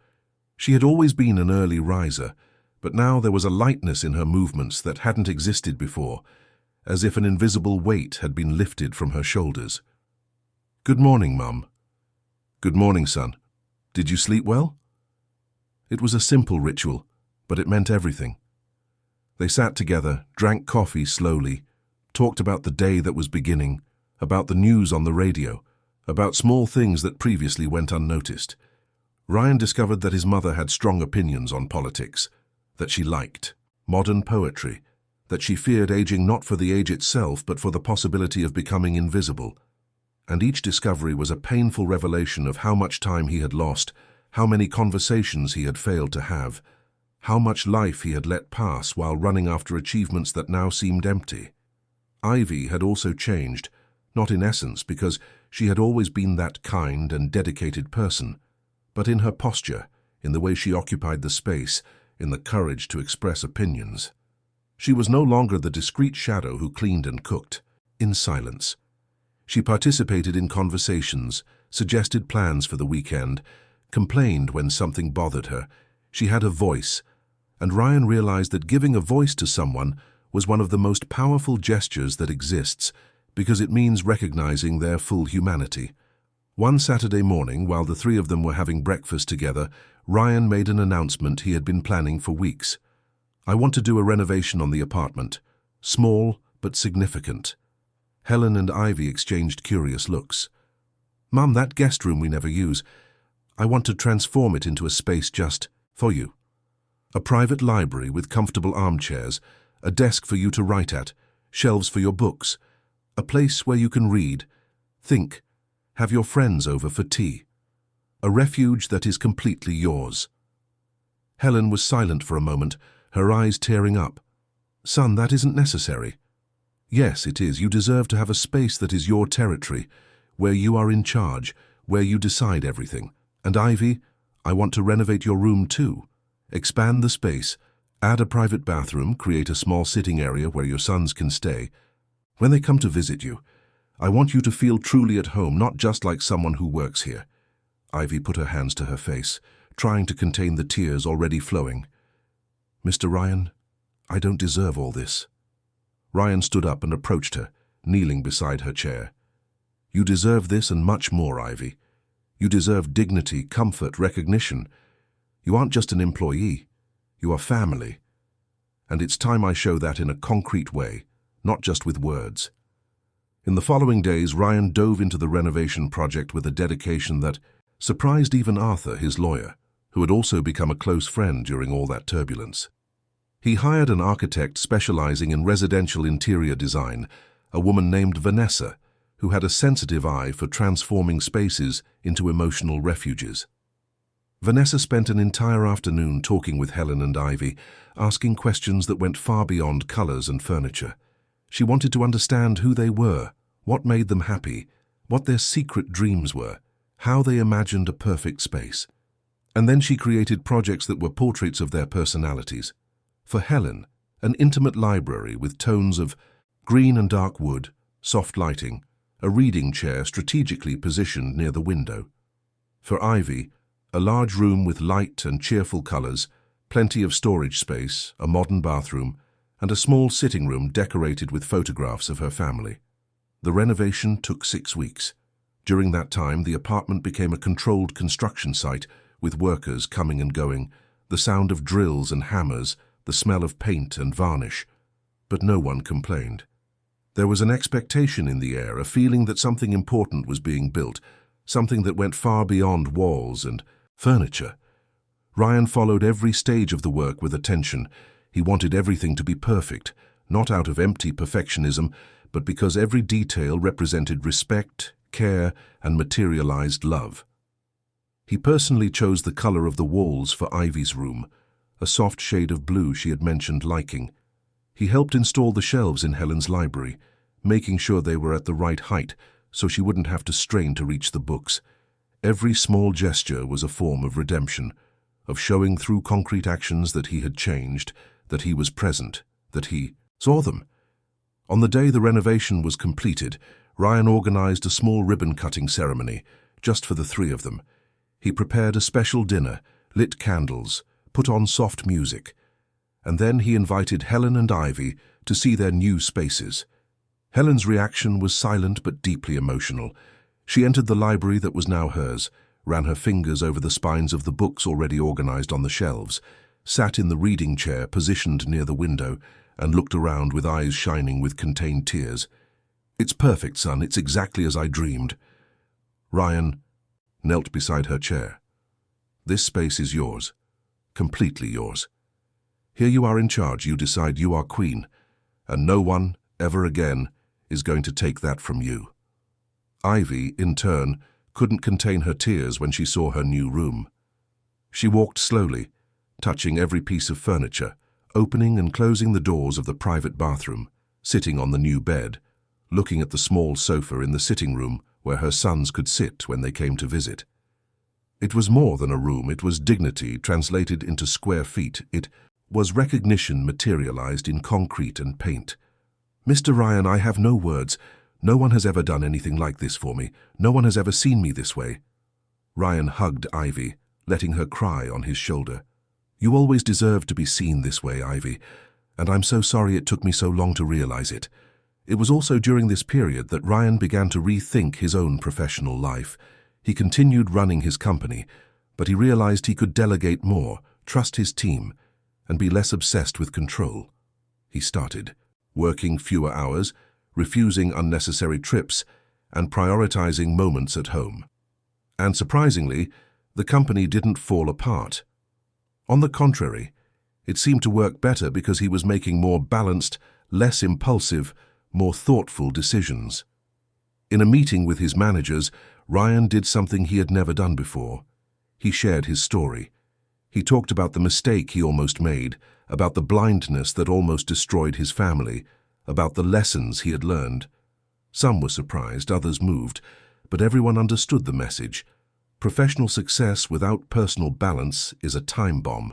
She had always been an early riser, but now there was a lightness in her movements that hadn't existed before, as if an invisible weight had been lifted from her shoulders. "Good morning, Mum." "Good morning, son. Did you sleep well?" It was a simple ritual, but it meant everything. They sat together, drank coffee slowly, talked about the day that was beginning, about the news on the radio, about small things that previously went unnoticed. Ryan discovered that his mother had strong opinions on politics, that she liked modern poetry, that she feared aging not for the age itself but for the possibility of becoming invisible. And each discovery was a painful revelation of how much time he had lost, how many conversations he had failed to have, how much life he had let pass while running after achievements that now seemed empty. Ivy had also changed, not in essence because she had always been that kind and dedicated person, but in her posture, in the way she occupied the space, in the courage to express opinions. She was no longer the discreet shadow who cleaned and cooked, in silence. She participated in conversations, suggested plans for the weekend, complained when something bothered her. She had a voice, and Ryan realized that giving a voice to someone was one of the most powerful gestures that exists, because it means recognizing their full humanity. One Saturday morning, while the three of them were having breakfast together, Ryan made an announcement he had been planning for weeks. "I want to do a renovation on the apartment. Small, but significant." Helen and Ivy exchanged curious looks. "Mum, that guest room we never use. I want to transform it into a space just for you. A private library with comfortable armchairs, a desk for you to write at, shelves for your books, a place where you can read, think, have your friends over for tea. A refuge that is completely yours." Helen was silent for a moment, her eyes tearing up. "Son, that isn't necessary." "Yes, it is. You deserve to have a space that is your territory, where you are in charge, where you decide everything. And Ivy, I want to renovate your room too. Expand the space, add a private bathroom, create a small sitting area where your sons can stay. When they come to visit you, I want you to feel truly at home, not just like someone who works here." Ivy put her hands to her face. trying to contain the tears already flowing. "Mr. Ryan, I don't deserve all this." Ryan stood up and approached her, kneeling beside her chair. "You deserve this and much more, Ivy. You deserve dignity, comfort, recognition. You aren't just an employee. You are family. And it's time I show that in a concrete way, not just with words." In the following days, Ryan dove into the renovation project with a dedication that surprised even Arthur, his lawyer, who had also become a close friend during all that turbulence. He hired an architect specializing in residential interior design, a woman named Vanessa, who had a sensitive eye for transforming spaces into emotional refuges. Vanessa spent an entire afternoon talking with Helen and Ivy, asking questions that went far beyond colors and furniture. She wanted to understand who they were, what made them happy, what their secret dreams were, how they imagined a perfect space. And then she created projects that were portraits of their personalities. For Helen, an intimate library with tones of green and dark wood, soft lighting, a reading chair strategically positioned near the window. For Ivy, a large room with light and cheerful colors, plenty of storage space, a modern bathroom, and a small sitting room decorated with photographs of her family. The renovation took 6 weeks. During that time, the apartment became a controlled construction site with workers coming and going, the sound of drills and hammers, the smell of paint and varnish. But no one complained. There was an expectation in the air, a feeling that something important was being built, something that went far beyond walls and furniture. Ryan followed every stage of the work with attention. He wanted everything to be perfect, not out of empty perfectionism, but because every detail represented respect, care, and materialized love. He personally chose the color of the walls for Ivy's room, a soft shade of blue she had mentioned liking. He helped install the shelves in Helen's library, making sure they were at the right height so she wouldn't have to strain to reach the books. Every small gesture was a form of redemption, of showing through concrete actions that he had changed, that he was present, that he saw them. On the day the renovation was completed, Ryan organized a small ribbon-cutting ceremony, just for the three of them. He prepared a special dinner, lit candles, put on soft music, and then he invited Helen and Ivy to see their new spaces. Helen's reaction was silent but deeply emotional. She entered the library that was now hers, ran her fingers over the spines of the books already organized on the shelves, sat in the reading chair positioned near the window, and looked around with eyes shining with contained tears. "It's perfect, son. It's exactly as I dreamed." Ryan knelt beside her chair. "This space is yours. Completely yours. Here you are in charge. You decide. You are queen, and no one, ever again, is going to take that from you." Ivy, in turn, couldn't contain her tears when she saw her new room. She walked slowly, touching every piece of furniture, opening and closing the doors of the private bathroom, sitting on the new bed, looking at the small sofa in the sitting room where her sons could sit when they came to visit. It was more than a room. It was dignity translated into square feet. It was recognition materialized in concrete and paint. "Mr. Ryan, I have no words. No one has ever done anything like this for me. No one has ever seen me this way." Ryan hugged Ivy, letting her cry on his shoulder. "You always deserved to be seen this way, Ivy, and I'm so sorry it took me so long to realize it." It was also during this period that Ryan began to rethink his own professional life. He continued running his company, but he realized he could delegate more, trust his team, and be less obsessed with control. He started working fewer hours, refusing unnecessary trips, and prioritizing moments at home. And surprisingly, the company didn't fall apart. On the contrary, it seemed to work better because he was making more balanced, less impulsive, more thoughtful decisions. In a meeting with his managers, Ryan did something he had never done before. He shared his story. He talked about the mistake he almost made, about the blindness that almost destroyed his family, about the lessons he had learned. Some were surprised, others moved, but everyone understood the message. Professional success without personal balance is a time bomb,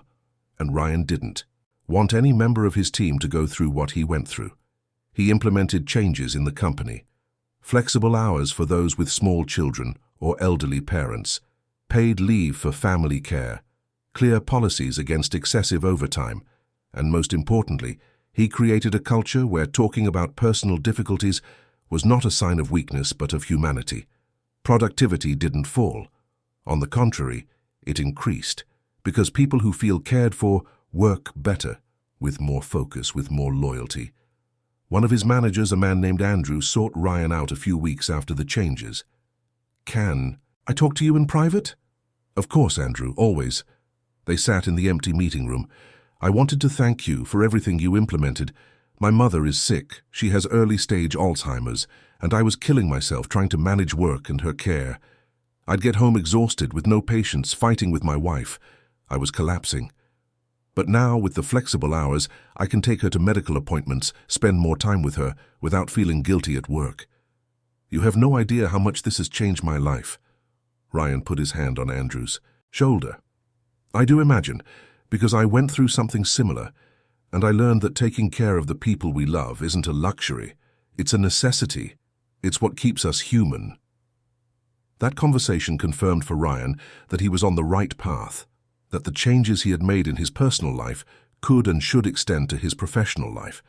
and Ryan didn't want any member of his team to go through what he went through. He implemented changes in the company. Flexible hours for those with small children or elderly parents, paid leave for family care, clear policies against excessive overtime, and most importantly, he created a culture where talking about personal difficulties was not a sign of weakness but of humanity. Productivity didn't fall. On the contrary, it increased, because people who feel cared for work better, with more focus, with more loyalty. One of his managers, a man named Andrew, sought Ryan out a few weeks after the changes. "Can I talk to you in private?" "Of course, Andrew, always." They sat in the empty meeting room. "I wanted to thank you for everything you implemented. My mother is sick. She has early-stage Alzheimer's, and I was killing myself trying to manage work and her care. I'd get home exhausted with no patience, fighting with my wife. I was collapsing. But now, with the flexible hours, I can take her to medical appointments, spend more time with her, without feeling guilty at work. You have no idea how much this has changed my life." Ryan put his hand on Andrew's shoulder. "I do imagine, because I went through something similar, and I learned that taking care of the people we love isn't a luxury. It's a necessity. It's what keeps us human." That conversation confirmed for Ryan that he was on the right path, that the changes he had made in his personal life could and should extend to his professional life.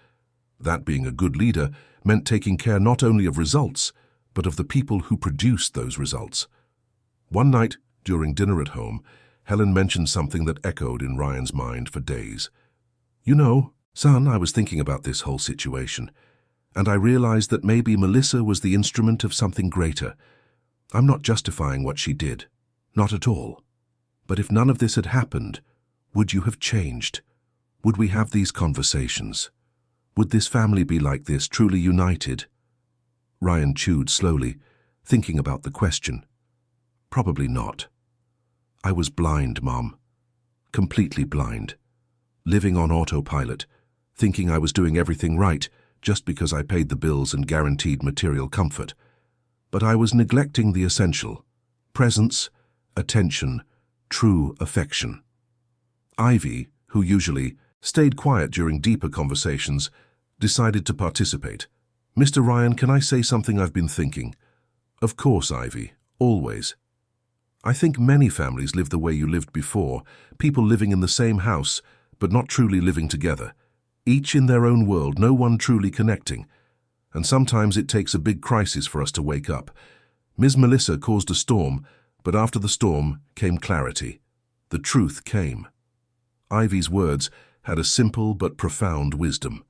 That being a good leader meant taking care not only of results, but of the people who produced those results. One night, during dinner at home, Helen mentioned something that echoed in Ryan's mind for days. "You know, son, I was thinking about this whole situation, and I realized that maybe Melissa was the instrument of something greater. I'm not justifying what she did, not at all. But if none of this had happened, would you have changed? Would we have these conversations? Would this family be like this, truly united?" Ryan chewed slowly, thinking about the question. "Probably not. I was blind, Mom. Completely blind. Living on autopilot, thinking I was doing everything right just because I paid the bills and guaranteed material comfort. But I was neglecting the essential: presence, attention, true affection." Ivy, who usually stayed quiet during deeper conversations, decided to participate. "Mr. Ryan, can I say something I've been thinking?" "Of course, Ivy, always." "I think many families live the way you lived before, people living in the same house, but not truly living together. Each in their own world, no one truly connecting. And sometimes it takes a big crisis for us to wake up. Ms. Melissa caused a storm, but after the storm came clarity. The truth came." Ivy's words had a simple but profound wisdom.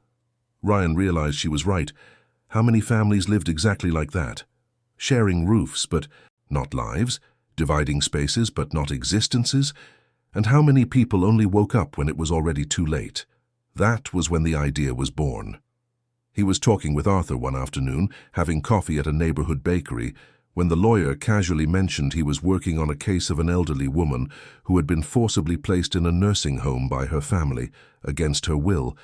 Ryan realized she was right. How many families lived exactly like that? Sharing roofs, but not lives, dividing spaces, but not existences? And how many people only woke up when it was already too late? That was when the idea was born. He was talking with Arthur one afternoon, having coffee at a neighborhood bakery, when the lawyer casually mentioned he was working on a case of an elderly woman who had been forcibly placed in a nursing home by her family, against her will,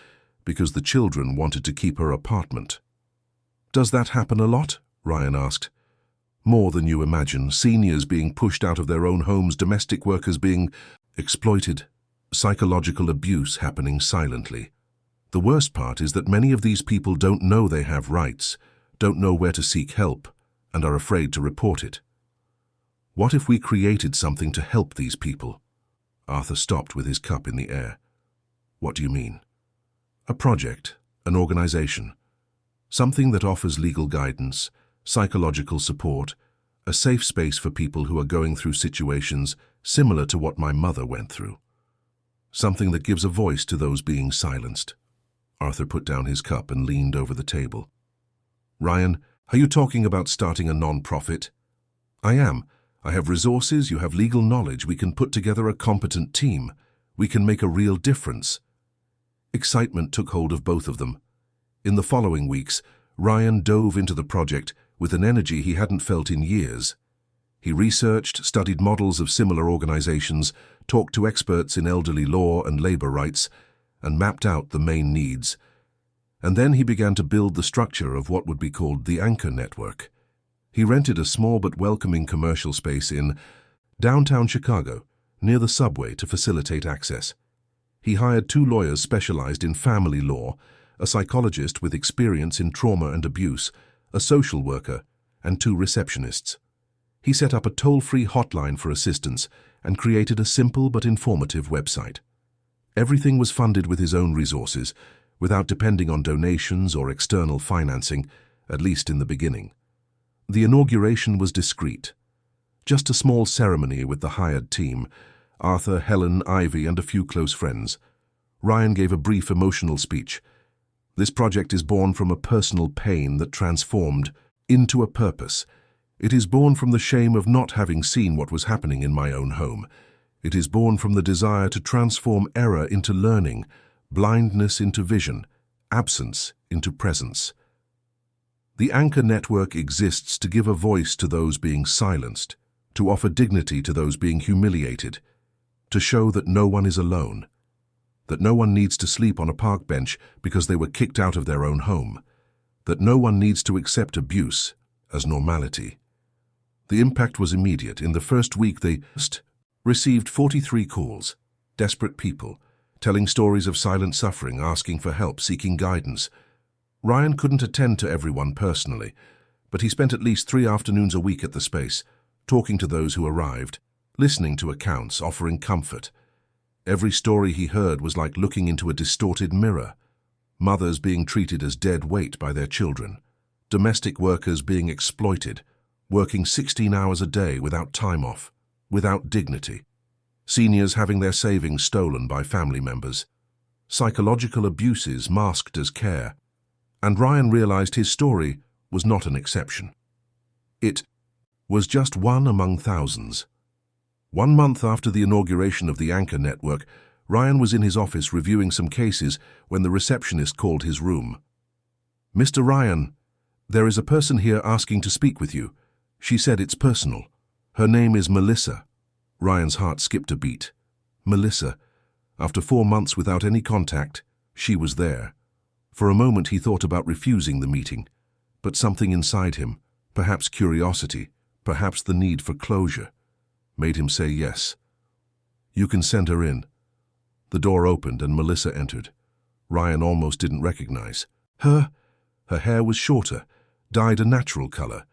because the children wanted to keep her apartment. "Does that happen a lot?" Ryan asked. "More than you imagine. Seniors being pushed out of their own homes, domestic workers being exploited, psychological abuse happening silently. The worst part is that many of these people don't know they have rights, don't know where to seek help, and are afraid to report it. What if we created something to help these people?" Arthur stopped with his cup in the air. "What do you mean?" "A project, an organization. Something that offers legal guidance, psychological support, a safe space for people who are going through situations similar to what my mother went through. Something that gives a voice to those being silenced." Arthur put down his cup and leaned over the table. "Ryan, are you talking about starting a non-profit?" "I am. I have resources, you have legal knowledge, we can put together a competent team. We can make a real difference." Excitement took hold of both of them. In the following weeks, Ryan dove into the project with an energy he hadn't felt in years. He researched, studied models of similar organizations, talked to experts in elderly law and labor rights, and mapped out the main needs. And then he began to build the structure of what would be called the Anchor Network. He rented a small but welcoming commercial space in downtown Chicago, near the subway, to facilitate access. He hired 2 lawyers specialized in family law, a psychologist with experience in trauma and abuse, a social worker, and 2 receptionists. He set up a toll-free hotline for assistance and created a simple but informative website. Everything was funded with his own resources, without depending on donations or external financing, at least in the beginning. The inauguration was discreet. Just a small ceremony with the hired team, Arthur, Helen, Ivy, and a few close friends. Ryan gave a brief emotional speech. This project is born from a personal pain that transformed into a purpose. It is born from the shame of not having seen what was happening in my own home. It is born from the desire to transform error into learning, blindness into vision, absence into presence. The Anchor Network exists to give a voice to those being silenced, to offer dignity to those being humiliated, to show that no one is alone, that no one needs to sleep on a park bench because they were kicked out of their own home, that no one needs to accept abuse as normality. The impact was immediate. In the first week, they received 43 calls, desperate people, telling stories of silent suffering, asking for help, seeking guidance. Ryan couldn't attend to everyone personally, but he spent at least 3 afternoons a week at the space, talking to those who arrived, listening to accounts, offering comfort. Every story he heard was like looking into a distorted mirror. Mothers being treated as dead weight by their children, domestic workers being exploited, working 16 hours a day without time off, without dignity, seniors having their savings stolen by family members, psychological abuses masked as care, and Ryan realized his story was not an exception. It was just one among thousands. 1 month after the inauguration of the Anchor Network, Ryan was in his office reviewing some cases when the receptionist called his room. "Mr. Ryan, there is a person here asking to speak with you. She said it's personal. Her name is Melissa." Ryan's heart skipped a beat. Melissa. After 4 months without any contact, she was there. For a moment he thought about refusing the meeting, but something inside him, perhaps curiosity, perhaps the need for closure, made him say yes. "You can send her in." The door opened and Melissa entered. Ryan almost didn't recognize her. Her hair was shorter, dyed a natural color.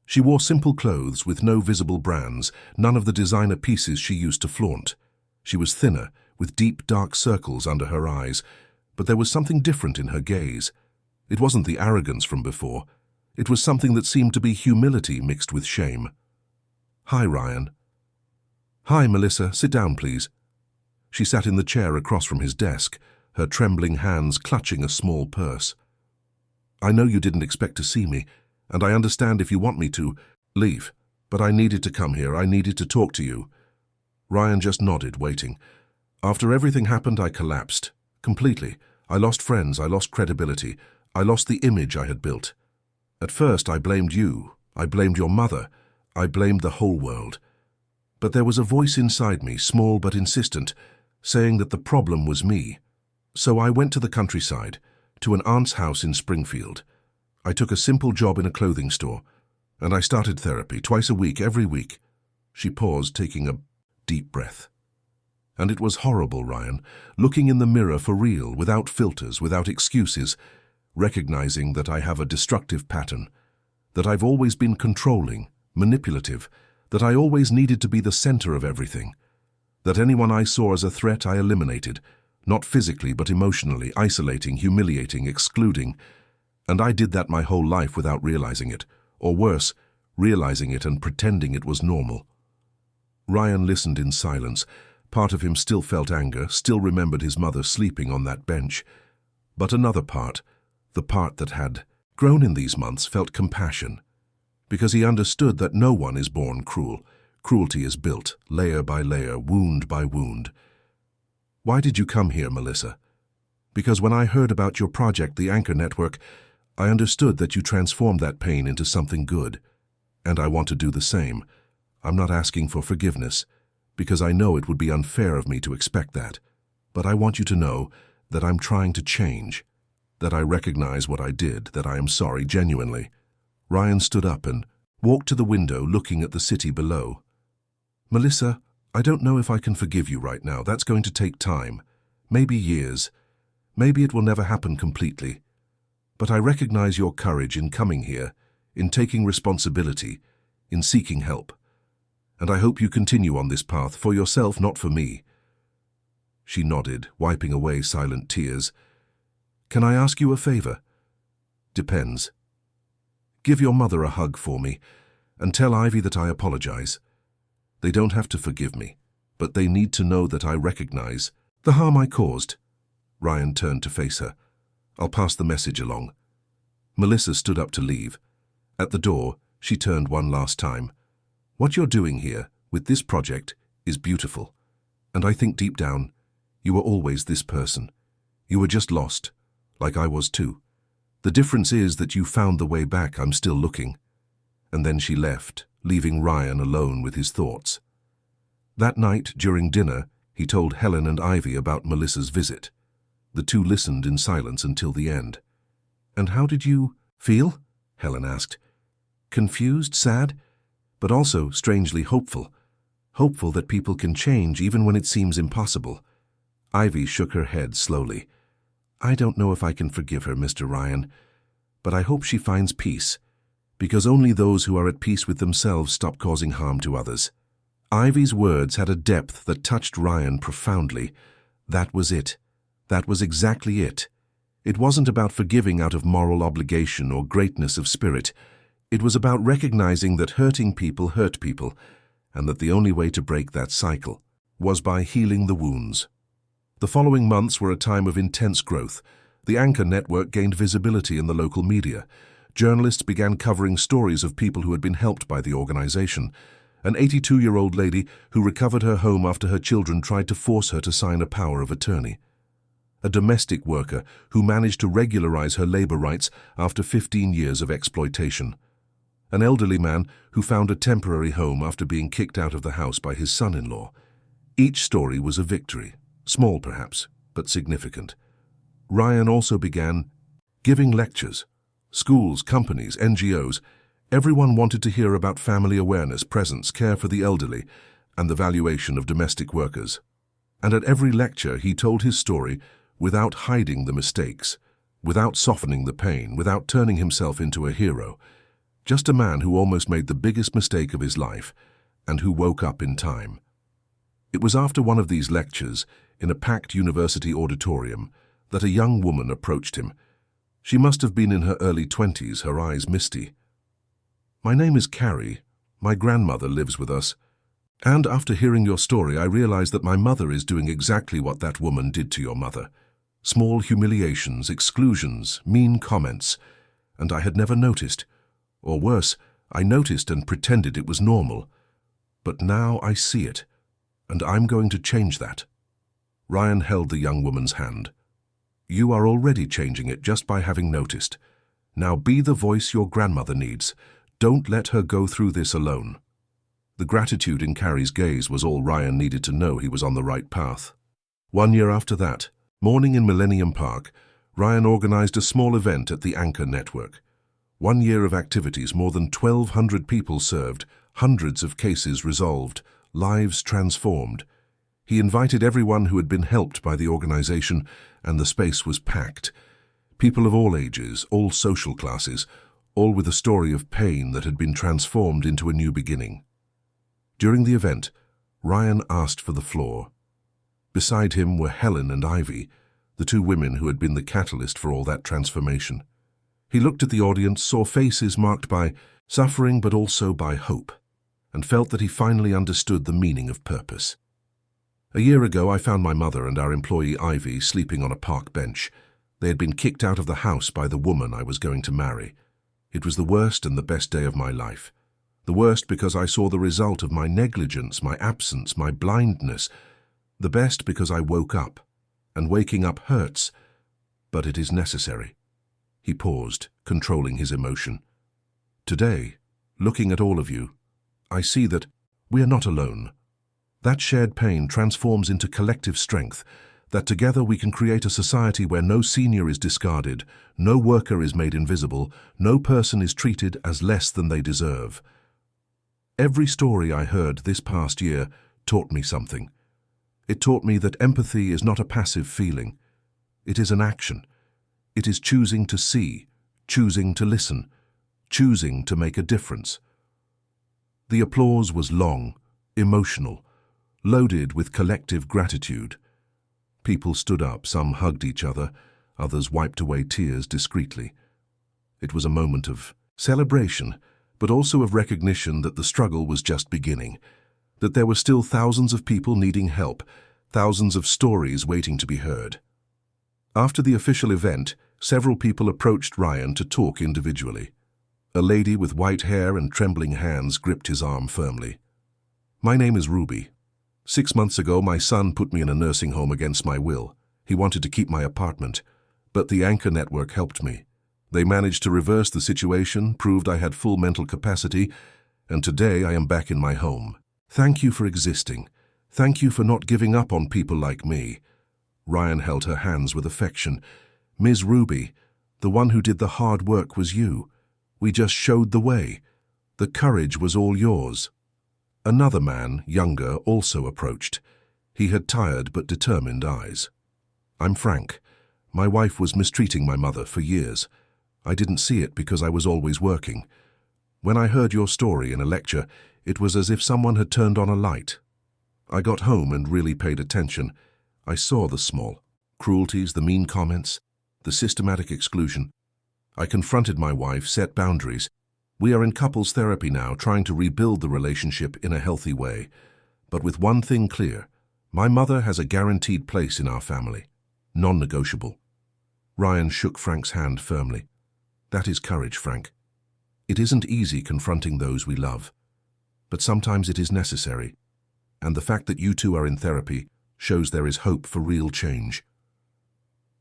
She wore simple clothes with no visible brands, none of the designer pieces she used to flaunt. She was thinner, with deep, dark circles under her eyes, but there was something different in her gaze. It wasn't the arrogance from before. It was something that seemed to be humility mixed with shame. "Hi, Ryan." "Hi, Melissa. Sit down, please." She sat in the chair across from his desk, her trembling hands clutching a small purse. "I know you didn't expect to see me, and I understand if you want me to leave, but I needed to come here. I needed to talk to you." Ryan just nodded, waiting. "After everything happened, I collapsed. Completely. I lost friends, I lost credibility, I lost the image I had built. At first, I blamed you, I blamed your mother, I blamed the whole world. But there was a voice inside me, small but insistent, saying that the problem was me. So I went to the countryside, to an aunt's house in Springfield. I took a simple job in a clothing store, and I started therapy twice a week, every week." She paused, taking a deep breath. "And it was horrible, Ryan, looking in the mirror for real, without filters, without excuses, recognizing that I have a destructive pattern, that I've always been controlling, manipulative, that I always needed to be the center of everything, that anyone I saw as a threat I eliminated, not physically but emotionally, isolating, humiliating, excluding. And I did that my whole life without realizing it, or worse, realizing it and pretending it was normal." Ryan listened in silence. Part of him still felt anger, still remembered his mother sleeping on that bench. But another part, the part that had grown in these months, felt compassion, because he understood that no one is born cruel. Cruelty is built, layer by layer, wound by wound. "Why did you come here, Melissa?" "Because when I heard about your project, the Anchor Network, I understood that you transformed that pain into something good. And I want to do the same. I'm not asking for forgiveness, because I know it would be unfair of me to expect that. But I want you to know that I'm trying to change, that I recognize what I did, that I am sorry genuinely." Ryan stood up and walked to the window, looking at the city below. "Melissa, I don't know if I can forgive you right now. That's going to take time, maybe years. Maybe it will never happen completely. But I recognize your courage in coming here, in taking responsibility, in seeking help. And I hope you continue on this path for yourself, not for me." She nodded, wiping away silent tears. "Can I ask you a favor?" "Depends." "Give your mother a hug for me, and tell Ivy that I apologize. They don't have to forgive me, but they need to know that I recognize the harm I caused." Ryan turned to face her. "I'll pass the message along." Melissa stood up to leave. At the door, she turned one last time. "What you're doing here, with this project, is beautiful. And I think deep down, you were always this person. You were just lost, like I was too. The difference is that you found the way back. I'm still looking." And then she left, leaving Ryan alone with his thoughts. That night, during dinner, he told Helen and Ivy about Melissa's visit. The two listened in silence until the end. "And how did you feel?" Helen asked. "Confused, sad, but also strangely hopeful. Hopeful that people can change even when it seems impossible." Ivy shook her head slowly. "I don't know if I can forgive her, Mr. Ryan, but I hope she finds peace, because only those who are at peace with themselves stop causing harm to others." Ivy's words had a depth that touched Ryan profoundly. That was it. That was exactly it. It wasn't about forgiving out of moral obligation or greatness of spirit. It was about recognizing that hurting people hurt people, and that the only way to break that cycle was by healing the wounds. The following months were a time of intense growth. The Anchor network gained visibility in the local media. Journalists began covering stories of people who had been helped by the organization. An 82-year-old lady who recovered her home after her children tried to force her to sign a power of attorney. A domestic worker who managed to regularize her labor rights after 15 years of exploitation. An elderly man who found a temporary home after being kicked out of the house by his son-in-law. Each story was a victory, small perhaps, but significant. Ryan also began giving lectures. Schools, companies, NGOs, everyone wanted to hear about family awareness, presence, care for the elderly, and the valuation of domestic workers. And at every lecture he told his story without hiding the mistakes, without softening the pain, without turning himself into a hero. Just a man who almost made the biggest mistake of his life, and who woke up in time. It was after one of these lectures, in a packed university auditorium, that a young woman approached him. She must have been in her early 20s, her eyes misty. "My name is Carrie. My grandmother lives with us. And after hearing your story, I realized that my mother is doing exactly what that woman did to your mother. Small humiliations, exclusions, mean comments. And I had never noticed. Or worse, I noticed and pretended it was normal. But now I see it, and I'm going to change that." Ryan held the young woman's hand. "You are already changing it just by having noticed. Now be the voice your grandmother needs. Don't let her go through this alone." The gratitude in Carrie's gaze was all Ryan needed to know he was on the right path. 1 year after that, morning in Millennium Park, Ryan organized a small event at the Anchor network. 1 year of activities, more than 1,200 people served, hundreds of cases resolved, lives transformed. He invited everyone who had been helped by the organization, and the space was packed. People of all ages, all social classes, all with a story of pain that had been transformed into a new beginning. During the event, Ryan asked for the floor. Beside him were Helen and Ivy, the two women who had been the catalyst for all that transformation. He looked at the audience, saw faces marked by suffering but also by hope, and felt that he finally understood the meaning of purpose. "A year ago, I found my mother and our employee Ivy sleeping on a park bench. They had been kicked out of the house by the woman I was going to marry. It was the worst and the best day of my life. The worst because I saw the result of my negligence, my absence, my blindness. The best because I woke up, and waking up hurts, but it is necessary." He paused, controlling his emotion. "Today, looking at all of you, I see that we are not alone. That shared pain transforms into collective strength, that together we can create a society where no senior is discarded, no worker is made invisible, no person is treated as less than they deserve." Every story I heard this past year taught me something. It taught me that empathy is not a passive feeling. It is an action. It is choosing to see, choosing to listen, choosing to make a difference. The applause was long, emotional, loaded with collective gratitude. People stood up, some hugged each other, others wiped away tears discreetly. It was a moment of celebration, but also of recognition that the struggle was just beginning, that there were still thousands of people needing help, thousands of stories waiting to be heard. After the official event, several people approached Ryan to talk individually. A lady with white hair and trembling hands gripped his arm firmly. "My name is Ruby. 6 months ago, my son put me in a nursing home against my will. He wanted to keep my apartment, but the Anchor Network helped me. They managed to reverse the situation, proved I had full mental capacity, and today I am back in my home. Thank you for existing. Thank you for not giving up on people like me." Ryan held her hands with affection. "Ms. Ruby, the one who did the hard work was you. We just showed the way. The courage was all yours." Another man, younger, also approached. He had tired but determined eyes. "I'm Frank. My wife was mistreating my mother for years. I didn't see it because I was always working. When I heard your story in a lecture, it was as if someone had turned on a light. I got home and really paid attention. I saw the small cruelties, the mean comments, the systematic exclusion. I confronted my wife, set boundaries. We are in couples therapy now, trying to rebuild the relationship in a healthy way. But with one thing clear, my mother has a guaranteed place in our family. Non-negotiable." Ryan shook Frank's hand firmly. "That is courage, Frank. It isn't easy confronting those we love, but sometimes it is necessary. And the fact that you two are in therapy shows there is hope for real change."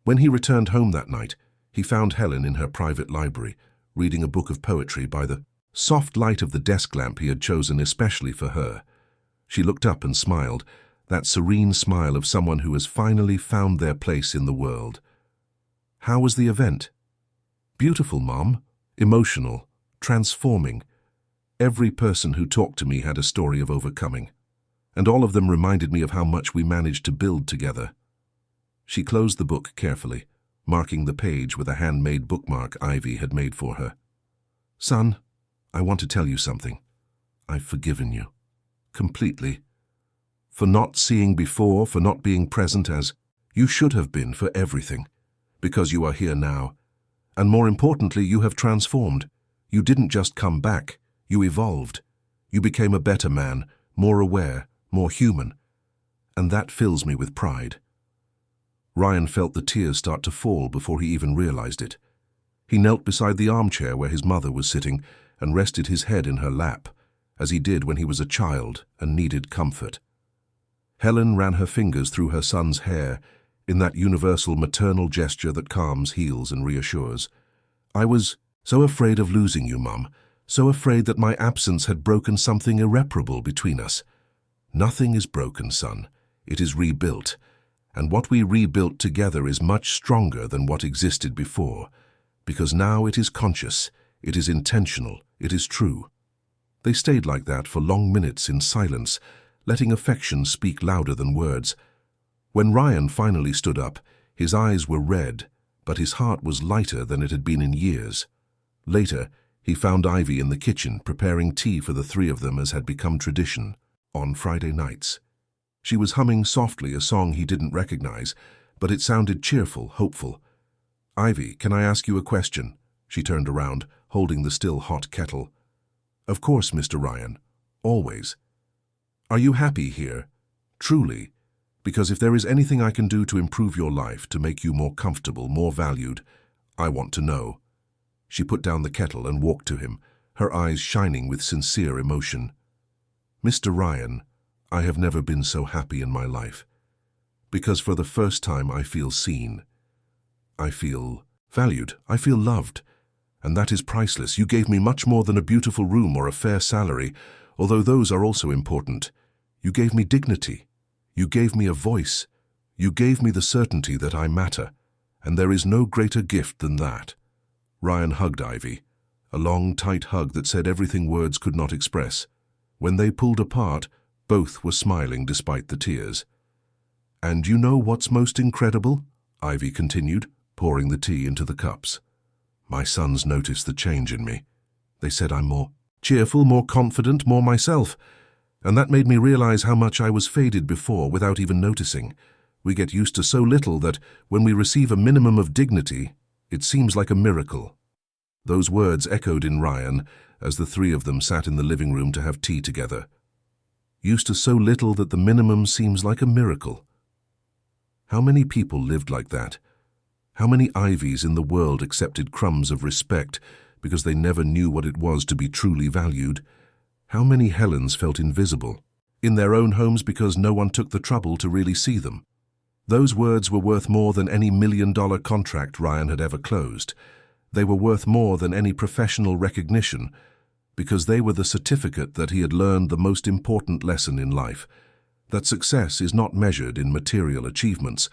When he returned home that night, he found Helen in her private library, reading a book of poetry by the soft light of the desk lamp he had chosen especially for her. She looked up and smiled, that serene smile of someone who has finally found their place in the world. "How was the event?" "Beautiful, Mom. Emotional. Transforming. Every person who talked to me had a story of overcoming, and all of them reminded me of how much we managed to build together." She closed the book carefully, marking the page with a handmade bookmark Ivy had made for her. "Son, I want to tell you something. I've forgiven you. Completely. For not seeing before, for not being present as you should have been, for everything. Because you are here now. And more importantly, you have transformed. You didn't just come back, you evolved. You became a better man, more aware, more human. And that fills me with pride." Ryan felt the tears start to fall before he even realized it. He knelt beside the armchair where his mother was sitting and rested his head in her lap, as he did when he was a child and needed comfort. Helen ran her fingers through her son's hair in that universal maternal gesture that calms, heals, and reassures. "I was so afraid of losing you, Mum, so afraid that my absence had broken something irreparable between us. Nothing is broken, son. It is rebuilt. And what we rebuilt together is much stronger than what existed before, because now it is conscious, it is intentional, it is true." They stayed like that for long minutes in silence, letting affection speak louder than words. When Ryan finally stood up, his eyes were red, but his heart was lighter than it had been in years. Later, he found Ivy in the kitchen preparing tea for the three of them as had become tradition on Friday nights. She was humming softly a song he didn't recognize, but it sounded cheerful, hopeful. "Ivy, can I ask you a question?" She turned around, holding the still hot kettle. "Of course, Mr. Ryan. Always. Are you happy here? Truly? Because if there is anything I can do to improve your life, to make you more comfortable, more valued, I want to know." She put down the kettle and walked to him, her eyes shining with sincere emotion. "Mr. Ryan, I have never been so happy in my life. Because for the first time I feel seen. I feel valued. I feel loved. And that is priceless. You gave me much more than a beautiful room or a fair salary, although those are also important. You gave me dignity. You gave me a voice. You gave me the certainty that I matter. And there is no greater gift than that." Ryan hugged Ivy, a long, tight hug that said everything words could not express. When they pulled apart, both were smiling despite the tears. "And you know what's most incredible?" Ivy continued, pouring the tea into the cups. "My sons noticed the change in me. They said I'm more cheerful, more confident, more myself. And that made me realize how much I was faded before without even noticing. We get used to so little that when we receive a minimum of dignity, it seems like a miracle. Those words echoed in Ryan as the three of them sat in the living room to have tea together. Used to so little that the minimum seems like a miracle. How many people lived like that? How many Ivies in the world accepted crumbs of respect because they never knew what it was to be truly valued? How many Helens felt invisible in their own homes because no one took the trouble to really see them? Those words were worth more than any $1 million contract Ryan had ever closed. They were worth more than any professional recognition because they were the certificate that he had learned the most important lesson in life, that success is not measured in material achievements,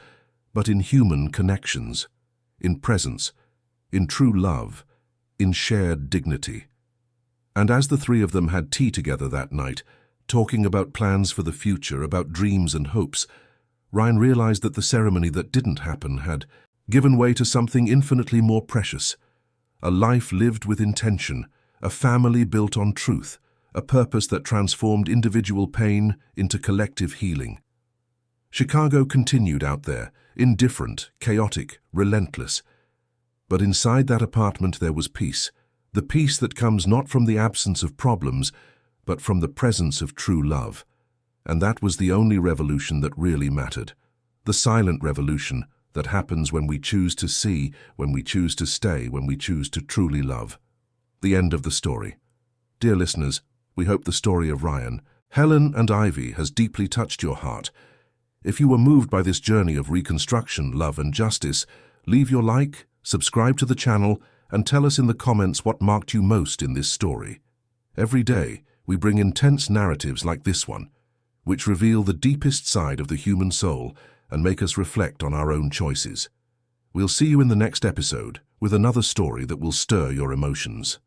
but in human connections, in presence, in true love, in shared dignity. And as the three of them had tea together that night, talking about plans for the future, about dreams and hopes, Ryan realized that the ceremony that didn't happen had given way to something infinitely more precious, a life lived with intention, a family built on truth, a purpose that transformed individual pain into collective healing. Chicago continued out there, indifferent, chaotic, relentless. But inside that apartment there was peace, the peace that comes not from the absence of problems, but from the presence of true love. And that was the only revolution that really mattered, the silent revolution that happens when we choose to see, when we choose to stay, when we choose to truly love. The end of the story. Dear listeners, we hope the story of Ryan, Helen and Ivy has deeply touched your heart. If you were moved by this journey of reconstruction, love and justice, leave your like, subscribe to the channel, and tell us in the comments what marked you most in this story. Every day, we bring intense narratives like this one, which reveal the deepest side of the human soul and make us reflect on our own choices. We'll see you in the next episode with another story that will stir your emotions.